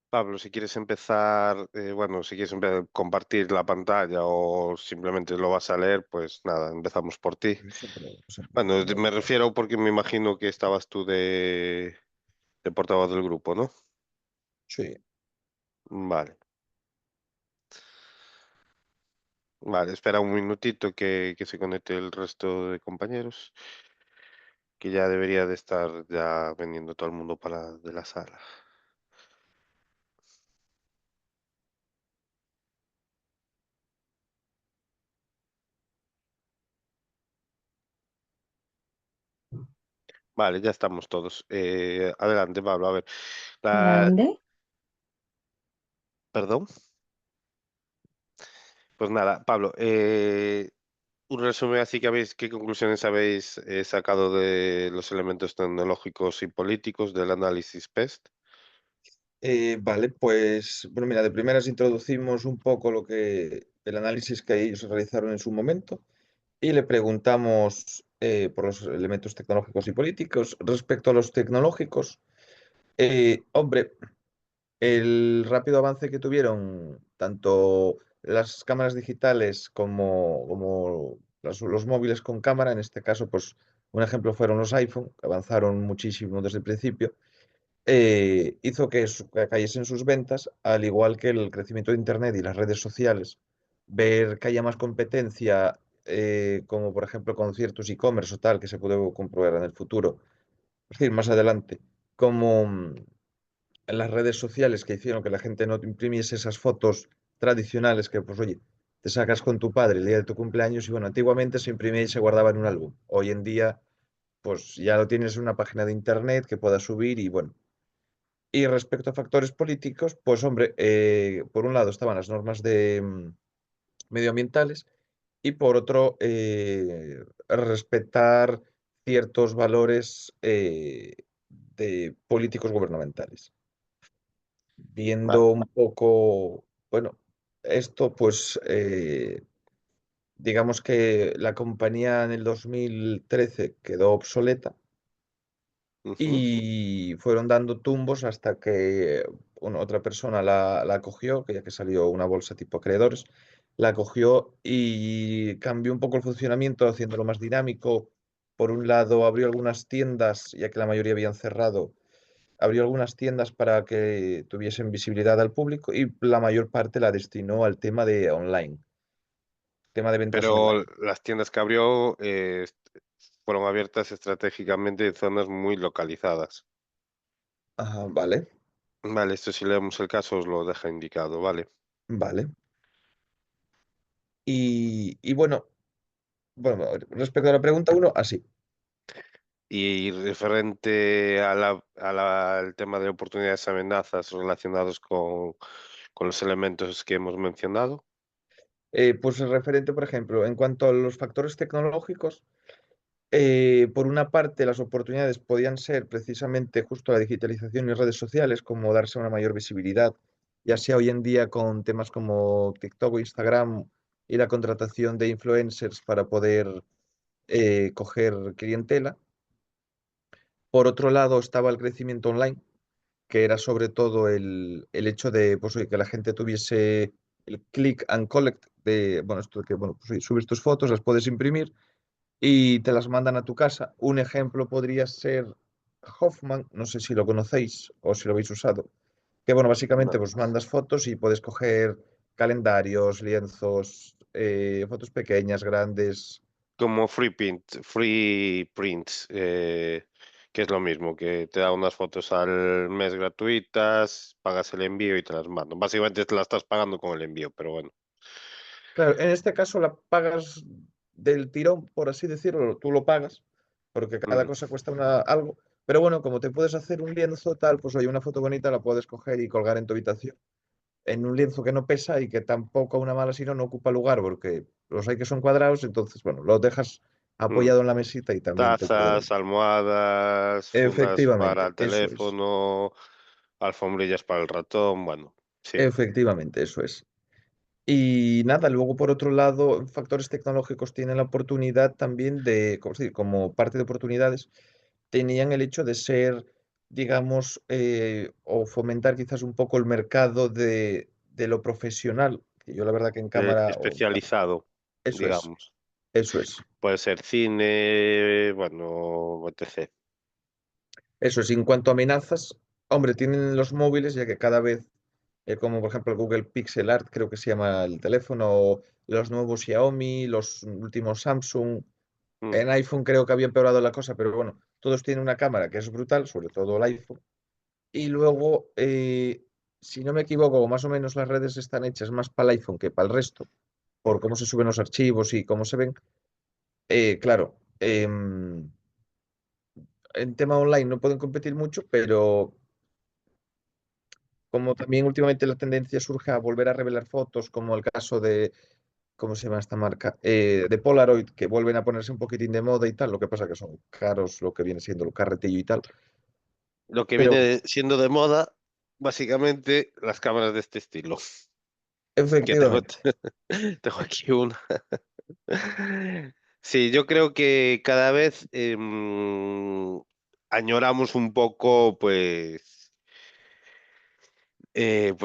Pablo, si quieres empezar, bueno, si quieres compartir la pantalla o simplemente lo vas a leer, pues nada, empezamos por ti. No se Bueno, preocupe. me refiero porque me imagino que estabas tú de portavoz del grupo, ¿no? Sí. Vale, vale, espera un minutito que se conecte el resto de compañeros, que ya debería de estar ya veniendo todo el mundo para de la sala. Vale, ya estamos todos. Adelante, Pablo, a ver. La- Vale. Perdón. Pues nada, Pablo, un resumen así que habéis, ¿qué conclusiones habéis sacado de los elementos tecnológicos y políticos del análisis PEST? Vale, pues bueno, mira, de primeras introducimos un poco el análisis que ellos realizaron en su momento y le preguntamos por los elementos tecnológicos y políticos. Respecto a los tecnológicos, hombre, el rápido avance que tuvieron tanto las cámaras digitales como los móviles con cámara, en este caso, pues un ejemplo fueron los iPhone, que avanzaron muchísimo desde el principio, hizo que cayesen sus ventas, al igual que el crecimiento de Internet y las redes sociales. Ver que haya más competencia, como por ejemplo con ciertos e-commerce o tal, que se puede comprobar en el futuro, es decir, más adelante, como en las redes sociales que hicieron que la gente no imprimiese esas fotos tradicionales que, pues oye, te sacas con tu padre el día de tu cumpleaños y bueno, antiguamente se imprimía y se guardaba en un álbum. Hoy en día, pues ya lo tienes en una página de internet que puedas subir y bueno. Y respecto a factores políticos, pues hombre, por un lado estaban las normas medioambientales y por otro, respetar ciertos valores de políticos gubernamentales. Vale. Viendo un poco, bueno, esto pues digamos que la compañía en el 2013 quedó obsoleta Ujú. y fueron dando tumbos hasta que otra persona la cogió, que ya que salió una bolsa tipo acreedores, la cogió y cambió un poco el funcionamiento, haciéndolo más dinámico. Por un lado, abrió algunas tiendas, ya que la mayoría habían cerrado, abrió algunas tiendas para que tuviesen visibilidad al público y la mayor parte la destinó al tema de online, tema de ventas Pero online. las tiendas que abrió fueron abiertas estratégicamente en zonas muy localizadas. Ajá, vale, Vale, esto si leemos el caso os lo deja indicado, vale. vale. Y bueno, respecto a la pregunta uno, así. Y referente a al tema de oportunidades y amenazas relacionados con los elementos que hemos mencionado. Pues el referente, por ejemplo, en cuanto a los factores tecnológicos, por una parte, las oportunidades podían ser precisamente justo la digitalización y redes sociales, como darse una mayor visibilidad, ya sea hoy en día con temas como TikTok o Instagram y la contratación de influencers para poder coger clientela. Por otro lado, estaba el crecimiento online, que era sobre todo el hecho de pues, oye, que la gente tuviese el click and collect de, bueno, esto de que, bueno, pues, oye, subes tus fotos, las puedes imprimir y te las mandan a tu casa. Un ejemplo podría ser Hoffman, no sé si lo conocéis o si lo habéis usado, que bueno, básicamente No. pues mandas fotos y puedes coger calendarios, lienzos, fotos pequeñas, grandes. Como free prints, que es lo mismo, que te da unas fotos al mes gratuitas, pagas el envío y te las mando. Básicamente te las estás pagando con el envío, pero bueno. Claro, en este caso la pagas del tirón, por así decirlo, tú lo pagas, porque cada Mm. cosa cuesta algo. Pero bueno, como te puedes hacer un lienzo tal, pues oye, una foto bonita la puedes coger y colgar en tu habitación. En un lienzo que no pesa y que tampoco a una mala sino no ocupa lugar, porque los hay que son cuadrados, entonces, bueno, lo dejas Mm. apoyado en la mesita y también te pueden. Tazas, almohadas, fundas para Efectivamente, el eso es. teléfono, alfombrillas para el ratón, bueno, sí. Efectivamente, eso es. Y nada, luego por otro lado, factores tecnológicos tienen la oportunidad también de, como, como parte de oportunidades, tenían el hecho de ser, digamos, o fomentar quizás un poco el mercado de lo profesional, que yo la verdad que en cámara, Especializado, eso es, digamos. eso es, Puede ser cine, bueno, etc. eso es. Y en cuanto a amenazas, hombre, tienen los móviles, ya que cada vez, como por ejemplo el Google Pixel Art, creo que se llama el teléfono, o los nuevos Xiaomi, los últimos Samsung. Mm. En iPhone creo que había empeorado la cosa, pero bueno, todos tienen una cámara que es brutal, sobre todo el iPhone. Y luego, si no me equivoco, más o menos las redes están hechas más para el iPhone que para el resto, por cómo se suben los archivos y cómo se ven. Claro, en tema online no pueden competir mucho, pero como también últimamente la tendencia surge a volver a revelar fotos, como el caso de, ¿cómo se llama esta marca? De Polaroid, que vuelven a ponerse un poquitín de moda y tal, lo que pasa que son caros, lo que viene siendo el carretillo y tal. Lo que Pero viene siendo de moda, básicamente, las cámaras de este estilo. Que tengo, efectivamente, tengo aquí una. Sí, yo creo que cada vez añoramos un poco, pues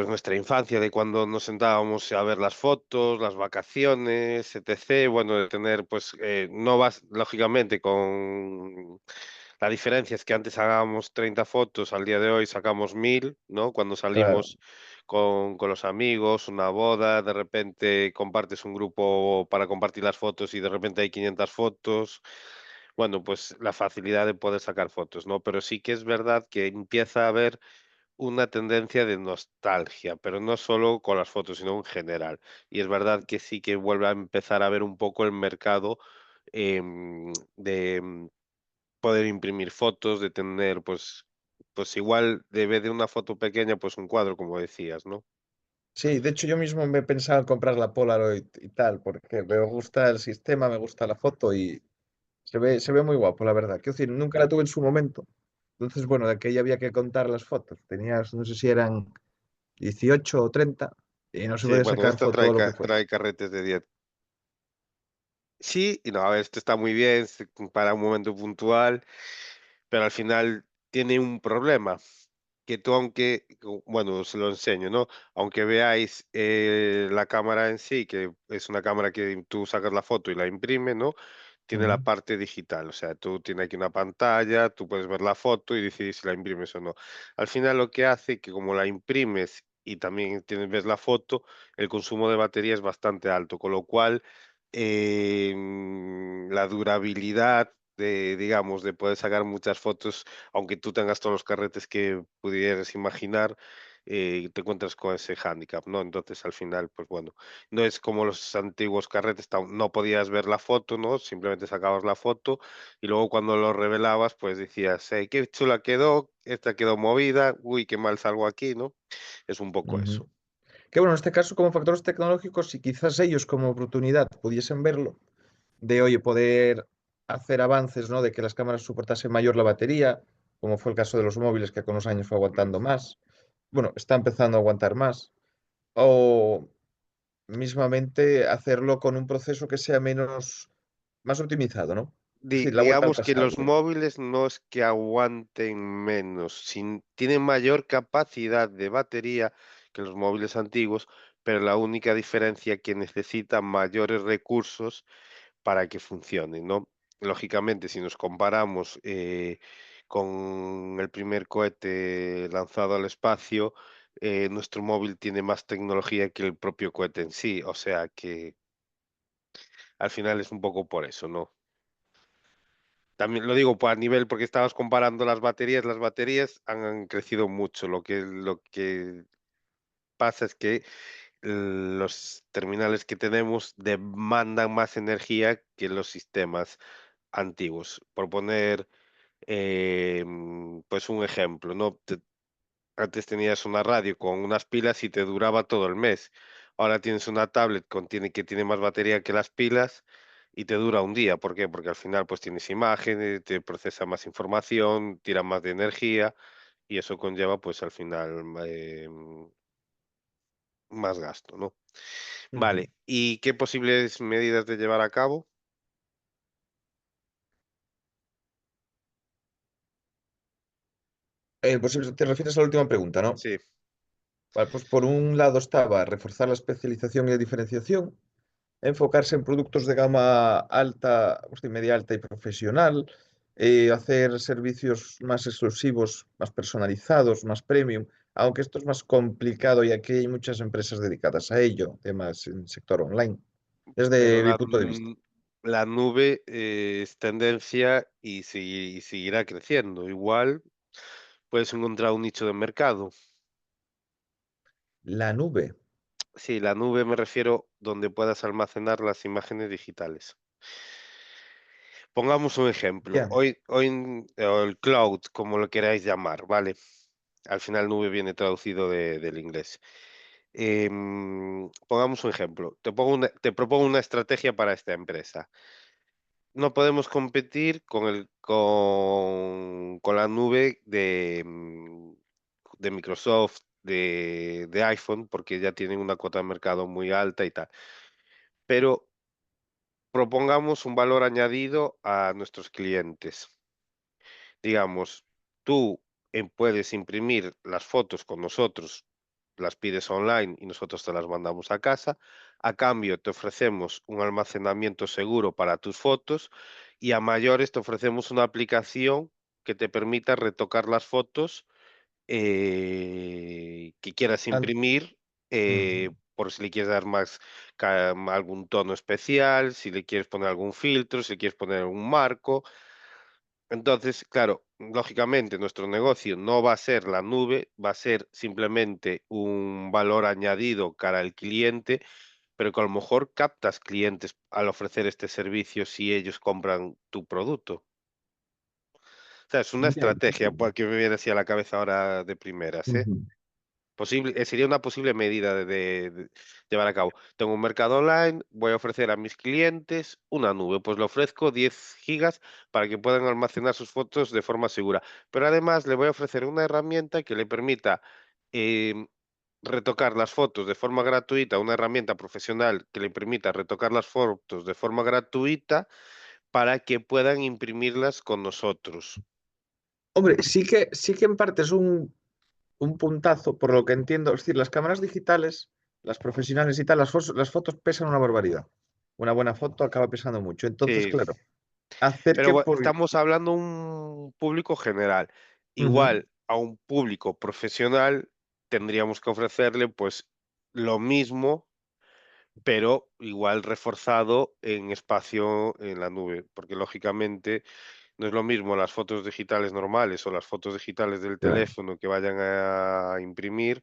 nuestra infancia, de cuando nos sentábamos a ver las fotos, las vacaciones, etc. Bueno, de tener, pues, no vas, lógicamente, con la diferencia es que antes sacábamos 30 fotos, al día de hoy sacamos 1000, ¿no? Cuando claro. salimos con los amigos, una boda, de repente compartes un grupo para compartir las fotos y de repente hay 500 fotos. Bueno, pues la facilidad de poder sacar fotos, ¿no? Pero sí que es verdad que empieza a haber una tendencia de nostalgia, pero no solo con las fotos, sino en general. Y es verdad que sí que vuelve a empezar a ver un poco el mercado de poder imprimir fotos, de tener, pues igual, de vez de una foto pequeña, pues un cuadro, como decías, ¿no? Sí, de hecho yo mismo me he pensado en comprar la Polaroid y tal, porque me gusta el sistema, me gusta la foto y se ve muy guapo, la verdad. Quiero decir, nunca la tuve en su momento. Entonces, bueno, de aquella había que contar las fotos. Tenías, no sé si eran 18 o 30 y no se Sí, podía bueno, sacar esta foto todo lo que fuera. trae carretes de 10. Sí, y no, a ver, esto está muy bien para un momento puntual, pero al final tiene un problema, que tú aunque, bueno, os lo enseño, ¿no? Aunque veáis la cámara en sí, que es una cámara que tú sacas la foto y la imprime, ¿no? Tiene la Ujú, parte digital, o sea, tú tienes aquí una pantalla, tú puedes ver la foto y decidir si la imprimes o no. Al final lo que hace que como la imprimes y también ves la foto, el consumo de batería es bastante alto, con lo cual la durabilidad de, digamos, de poder sacar muchas fotos, aunque tú tengas todos los carretes que pudieras imaginar, te encuentras con ese hándicap, ¿no? Entonces, al final, pues bueno, no es como los antiguos carretes, no podías ver la foto, ¿no? Simplemente sacabas la foto y luego cuando lo revelabas, pues decías, qué chula quedó, esta quedó movida, uy, qué mal salgo aquí, ¿no? Es un poco ujú. eso. Que bueno, en este caso, como factores tecnológicos, si quizás ellos como oportunidad pudiesen verlo, de oye, poder hacer avances, ¿no? De que las cámaras soportasen mayor la batería, como fue el caso de los móviles, que con los años fue Mm. aguantando más. Bueno, está empezando a aguantar más. O mismamente hacerlo con un proceso que sea menos, más optimizado, ¿no? Es decir, la vuelta al Digamos que pasado. los móviles no es que aguanten menos, tienen mayor capacidad de batería que los móviles antiguos, pero la única diferencia es que necesitan mayores recursos para que funcionen, ¿no? Lógicamente, si nos comparamos con el primer cohete lanzado al espacio, nuestro móvil tiene más tecnología que el propio cohete en sí, o sea que al final es un poco por eso, ¿no? También lo digo a nivel porque estabas comparando las baterías han crecido mucho. Lo que pasa es que los terminales que tenemos demandan más energía que los sistemas antiguos. Por poner, pues un ejemplo, ¿no? Antes tenías una radio con unas pilas y te duraba todo el mes. Ahora tienes una tablet que tiene más batería que las pilas y te dura un día. ¿Por qué? Porque al final pues tienes imágenes, te procesa más información, tira más de energía y eso conlleva pues al final más gasto, ¿no? Ujú. Vale, ¿y qué posibles medidas de llevar a cabo? Pues te refieres a la última pregunta, ¿no? Sí, Vale, pues por un lado estaba reforzar la especialización y la diferenciación, enfocarse en productos de gama alta, hostia, media alta y profesional, hacer servicios más exclusivos, más personalizados, más premium, aunque esto es más complicado y aquí hay muchas empresas dedicadas a ello, además en sector online, pero desde mi punto de vista. la nube es tendencia y, y seguirá creciendo. Igual puedes encontrar un nicho de mercado. La nube, Sí, la nube me refiero donde puedas almacenar las imágenes digitales. Pongamos un ejemplo. ya, O el cloud, como lo queráis llamar, ¿vale? Al final nube viene traducido del inglés. Pongamos un ejemplo. Te propongo una estrategia para esta empresa. No podemos competir con la nube de Microsoft, de iPhone, porque ya tienen una cuota de mercado muy alta y tal. Pero propongamos un valor añadido a nuestros clientes. Digamos, tú puedes imprimir las fotos con nosotros, las pides online y nosotros te las mandamos a casa. A cambio, te ofrecemos un almacenamiento seguro para tus fotos y a mayores te ofrecemos una aplicación que te permita retocar las fotos que quieras an- imprimir, ujú. por si le quieres dar más algún tono especial, si le quieres poner algún filtro, si le quieres poner un marco. Entonces, claro, lógicamente nuestro negocio no va a ser la nube, va a ser simplemente un valor añadido cara al cliente, pero que a lo mejor captas clientes al ofrecer este servicio si ellos compran tu producto. O sea, es una Ya estrategia entiendo. que me viene así a la cabeza ahora de primeras, ¿eh? Ujú. Sería una posible medida de llevar a cabo. Tengo un mercado online, voy a ofrecer a mis clientes una nube, pues le ofrezco 10 gigas para que puedan almacenar sus fotos de forma segura. Pero además le voy a ofrecer una herramienta que le permita em, retocar las fotos de forma gratuita, una herramienta profesional que le permita retocar las fotos de forma gratuita para que puedan imprimirlas con nosotros. Hombre, sí que en parte es un puntazo, por lo que entiendo. Es decir, las cámaras digitales, las profesionales y tal, las fotos pesan una barbaridad. Una buena foto acaba pesando mucho. Entonces, Sí, claro, hacer pero que por... estamos hablando un público general. Ujú, Igual a un público profesional tendríamos que ofrecerle pues lo mismo, pero igual reforzado en espacio en la nube, porque lógicamente no es lo mismo las fotos digitales normales o las fotos digitales del claro. teléfono que vayan a imprimir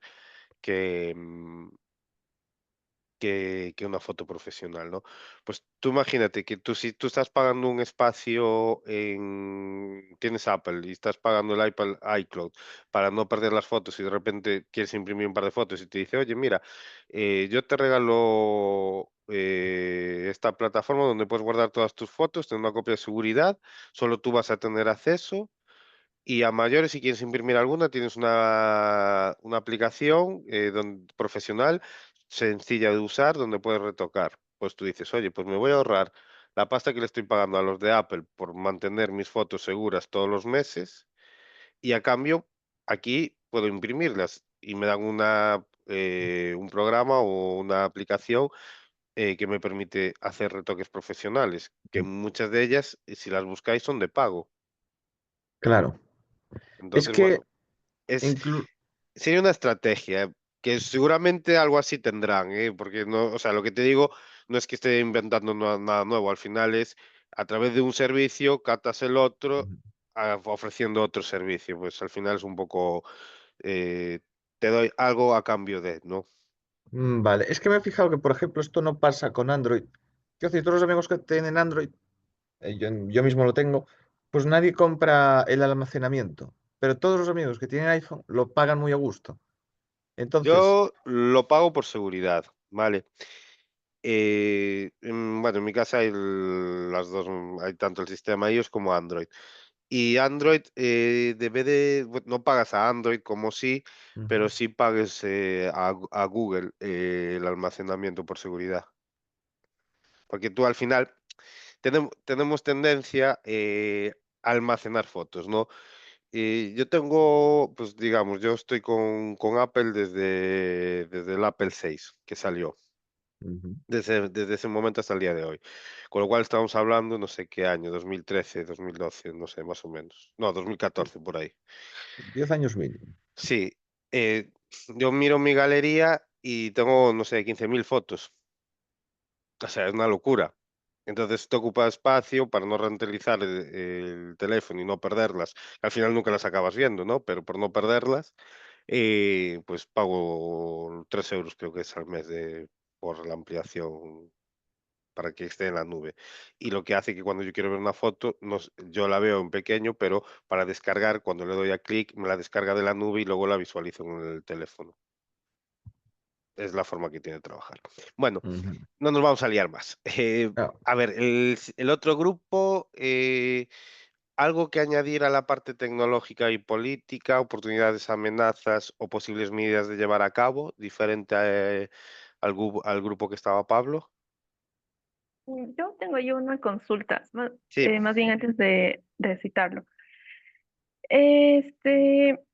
que, que una foto profesional, ¿no? Pues tú imagínate que si tú estás pagando un espacio tienes Apple y estás pagando el iCloud para no perder las fotos y de repente quieres imprimir un par de fotos y te dice, oye, mira, yo te regalo esta plataforma donde puedes guardar todas tus fotos, tener una copia de seguridad, solo tú vas a tener acceso y a mayores, si quieres imprimir alguna, tienes una aplicación profesional, sencilla de usar, donde puedes retocar. Pues tú dices, oye, pues me voy a ahorrar la pasta que le estoy pagando a los de Apple por mantener mis fotos seguras todos los meses y a cambio aquí puedo imprimirlas y me dan un programa o una aplicación que me permite hacer retoques profesionales, que muchas de ellas, si las buscáis, son de pago. Claro. Es Entonces, que bueno. Es inclu- Sería una estrategia, que seguramente algo así tendrán, ¿eh? Porque no, o sea, lo que te digo no es que esté inventando nada nuevo, al final es a través de un servicio captas el otro ofreciendo otro servicio, pues al final es un poco eh, te doy algo a cambio de, ¿no? Vale, es que me he fijado que, por ejemplo, esto no pasa con Android. Quiero decir, todos los amigos que tienen Android, yo mismo lo tengo, pues nadie compra el almacenamiento, pero todos los amigos que tienen iPhone lo pagan muy a gusto. Entonces, Yo lo pago por seguridad, ¿vale? bueno, en mi casa hay las dos, hay tanto el sistema iOS como Android. Y Android, debe de no pagas a Android como sí, pero Ujú, sí pagues, a Google, el almacenamiento por seguridad. Porque tú al final tenemos tendencia, a almacenar fotos, ¿no? Yo tengo, pues, digamos, yo estoy con Apple desde el Apple 6 que salió, ujú. desde ese momento hasta el día de hoy. Con lo cual estamos hablando, no sé qué año, 2013, 2012, no sé, más o menos. No, Sí, 2014, por ahí. 10 años mínimo. Sí, yo miro mi galería y tengo, no sé, 15.000 fotos. O sea, es una locura. Entonces, te ocupa espacio para no rentalizar el teléfono y no perderlas. Al final nunca las acabas viendo, ¿no? Pero por no perderlas, pues pago 3 euros, creo que es al mes por la ampliación para que esté en la nube. Y lo que hace que cuando yo quiero ver una foto, yo la veo en pequeño, pero para descargar, cuando le doy a clic, me la descarga de la nube y luego la visualizo en el teléfono. Es la forma que tiene de trabajar. Bueno, Ujú. no nos vamos a liar más. Ah, A ver, el otro grupo, algo que añadir a la parte tecnológica y política, oportunidades, amenazas o posibles medidas de llevar a cabo, diferente al grupo que estaba Pablo. Yo tengo ahí una consulta, Sí, más bien antes de citarlo.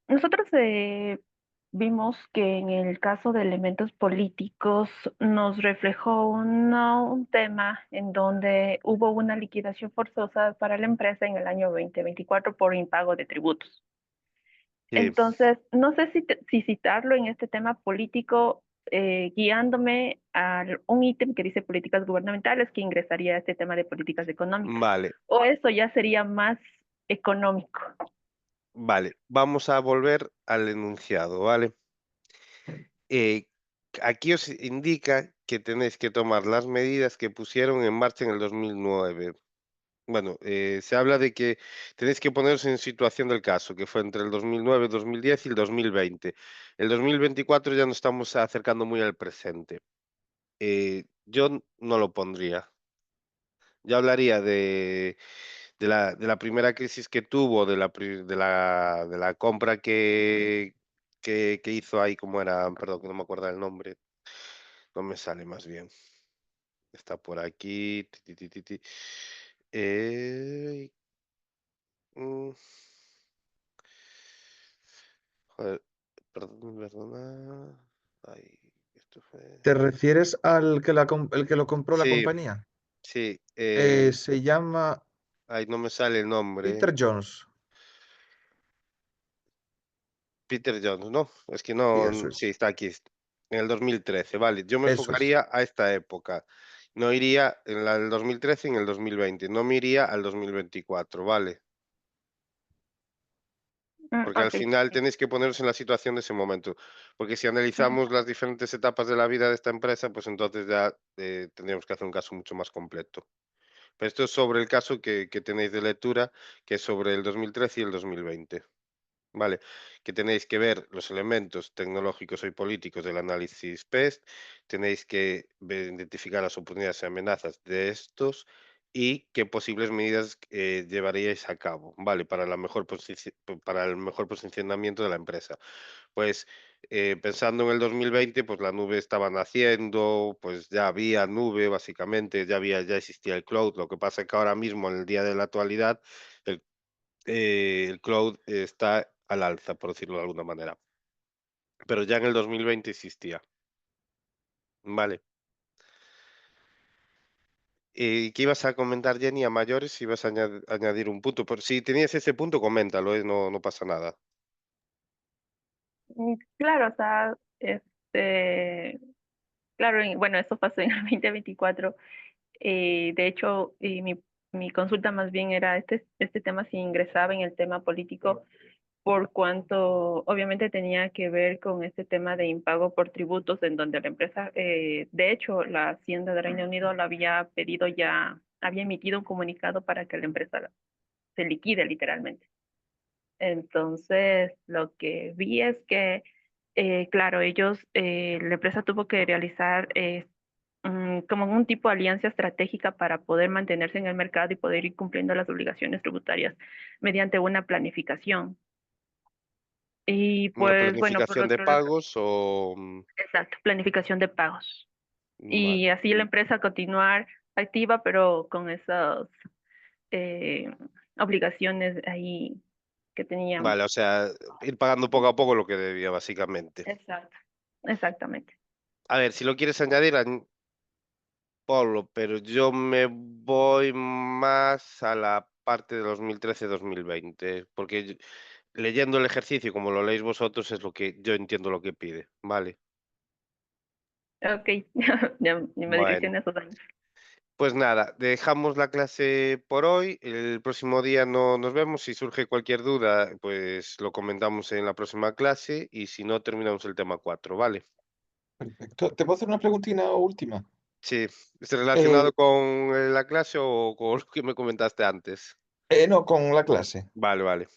Nosotros vimos que en el caso de elementos políticos nos reflejó un tema en donde hubo una liquidación forzosa para la empresa en el año 2024 por impago de tributos. sí, Entonces, no sé si citarlo en este tema político, guiándome a un ítem que dice políticas gubernamentales que ingresaría a este tema de políticas económicas, vale, o eso ya sería más económico. vale. Vamos a volver al enunciado, ¿vale? Eh, Aquí os indica que tenéis que tomar las medidas que pusieron en marcha en el 2009. Bueno, se habla de que tenéis que poneros en situación del caso, que fue entre el 2009, 2010 y el 2020. El 2024 ya nos estamos acercando muy al presente. Yo no lo pondría. Yo hablaría de la primera crisis que tuvo, de la compra que hizo ahí, ¿cómo era? Perdón, que no me acuerdo el nombre. No me sale más bien. Está por aquí. Ti, ti, ti, ti. Eh, mm, joder, perdón, perdona. Ay, esto fue. ¿te refieres al que, el que lo compró la Sí, compañía? sí. Se llama Ay, no me sale el nombre. Peter Jones. Peter Jones, ¿no? Es que Sí, no. eso Sí, es. está aquí. En el 2013, vale. Yo me Eso es. enfocaría a esta época. No iría en la del 2013 y en el 2020. No me iría al 2024, ¿vale? Porque al Ok, final tenéis que poneros en la situación de ese momento. Porque si analizamos las diferentes etapas de la vida de esta empresa, pues entonces ya tendríamos que hacer un caso mucho más completo. Pero esto es sobre el caso que tenéis de lectura, que es sobre el 2013 y el 2020. Vale, que tenéis que ver los elementos tecnológicos y políticos del análisis PEST, tenéis que identificar las oportunidades y amenazas de estos y qué posibles medidas llevaríais a cabo, ¿vale? Para el mejor posicionamiento de la empresa. Pues pensando en el 2020, pues la nube estaba naciendo, pues ya había nube, básicamente, ya existía el cloud. Lo que pasa es que ahora mismo, en el día de la actualidad, el el cloud está al alza, por decirlo de alguna manera. Pero ya en el 2020 existía. Vale. ¿Qué ibas a comentar, Jenny, a mayores? Ibas a añadir un punto. Por si tenías ese punto, coméntalo, no, no pasa nada. claro, o sea, claro, bueno, eso pasó en el 2024. De hecho, mi consulta más bien era este tema si ingresaba en el tema político, por cuanto obviamente tenía que ver con este tema de impago por tributos, en donde la empresa, de hecho, la Hacienda de Reino Unido lo había pedido ya, había emitido un comunicado para que la empresa se liquide literalmente. Entonces, lo que vi es que, claro, la empresa tuvo que realizar como un tipo de alianza estratégica para poder mantenerse en el mercado y poder ir cumpliendo las obligaciones tributarias mediante una planificación. Y ¿Una pues bueno, por planificación de otro lado, pagos o...? exacto, planificación de pagos. Vale. Y así la empresa continuar activa, pero con esas eh, obligaciones ahí que teníamos. Vale, o sea, ir pagando poco a poco lo que debía, básicamente. Exacto, exactamente. A ver, si lo quieres añadir, ponlo, pero yo me voy más a la parte de 2013-2020, porque leyendo el ejercicio como lo leéis vosotros es lo que yo entiendo lo que pide, ¿vale? Ok, ya me Bueno, direccioné a esos años. pues nada, dejamos la clase por hoy. El próximo día no nos vemos. Si surge cualquier duda, pues lo comentamos en la próxima clase y si no, terminamos el tema 4, ¿vale? Perfecto. ¿Te puedo hacer una preguntina última? Sí, ¿es Eh, relacionado con la clase o con lo que me comentaste antes? no, con la clase. Vale, vale.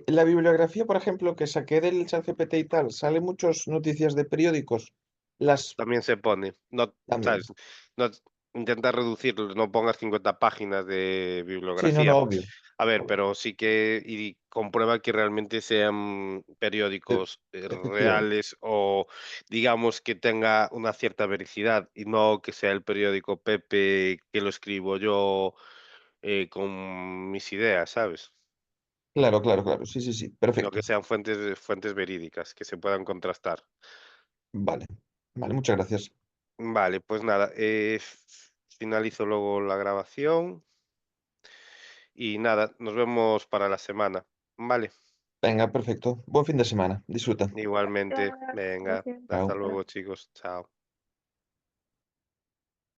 La bibliografía, por ejemplo, que saqué del ChatGPT y tal, sale muchas noticias de periódicos. Las También se pone. No, también. ¿sabes? No, intenta reducirlo, no pongas 50 páginas de Sí, no, bibliografía. no, obvio. A ver, Obvio. pero sí que y comprueba que realmente sean E- periódicos Efectivamente. reales o digamos que tenga una cierta veracidad y no que sea el periódico Pepe que lo escribo yo con mis ideas, ¿sabes? Claro, claro, claro. Sí, sí, sí. Sino que Perfecto. sean fuentes verídicas, que se puedan contrastar. Vale. Vale, muchas gracias. Vale, pues nada, finalizo luego la grabación y nada, nos vemos para la semana. Vale, Venga, perfecto. Buen fin de semana. Disfruta. igualmente, Gracias, venga, gracias. hasta Chao. luego chicos, chao.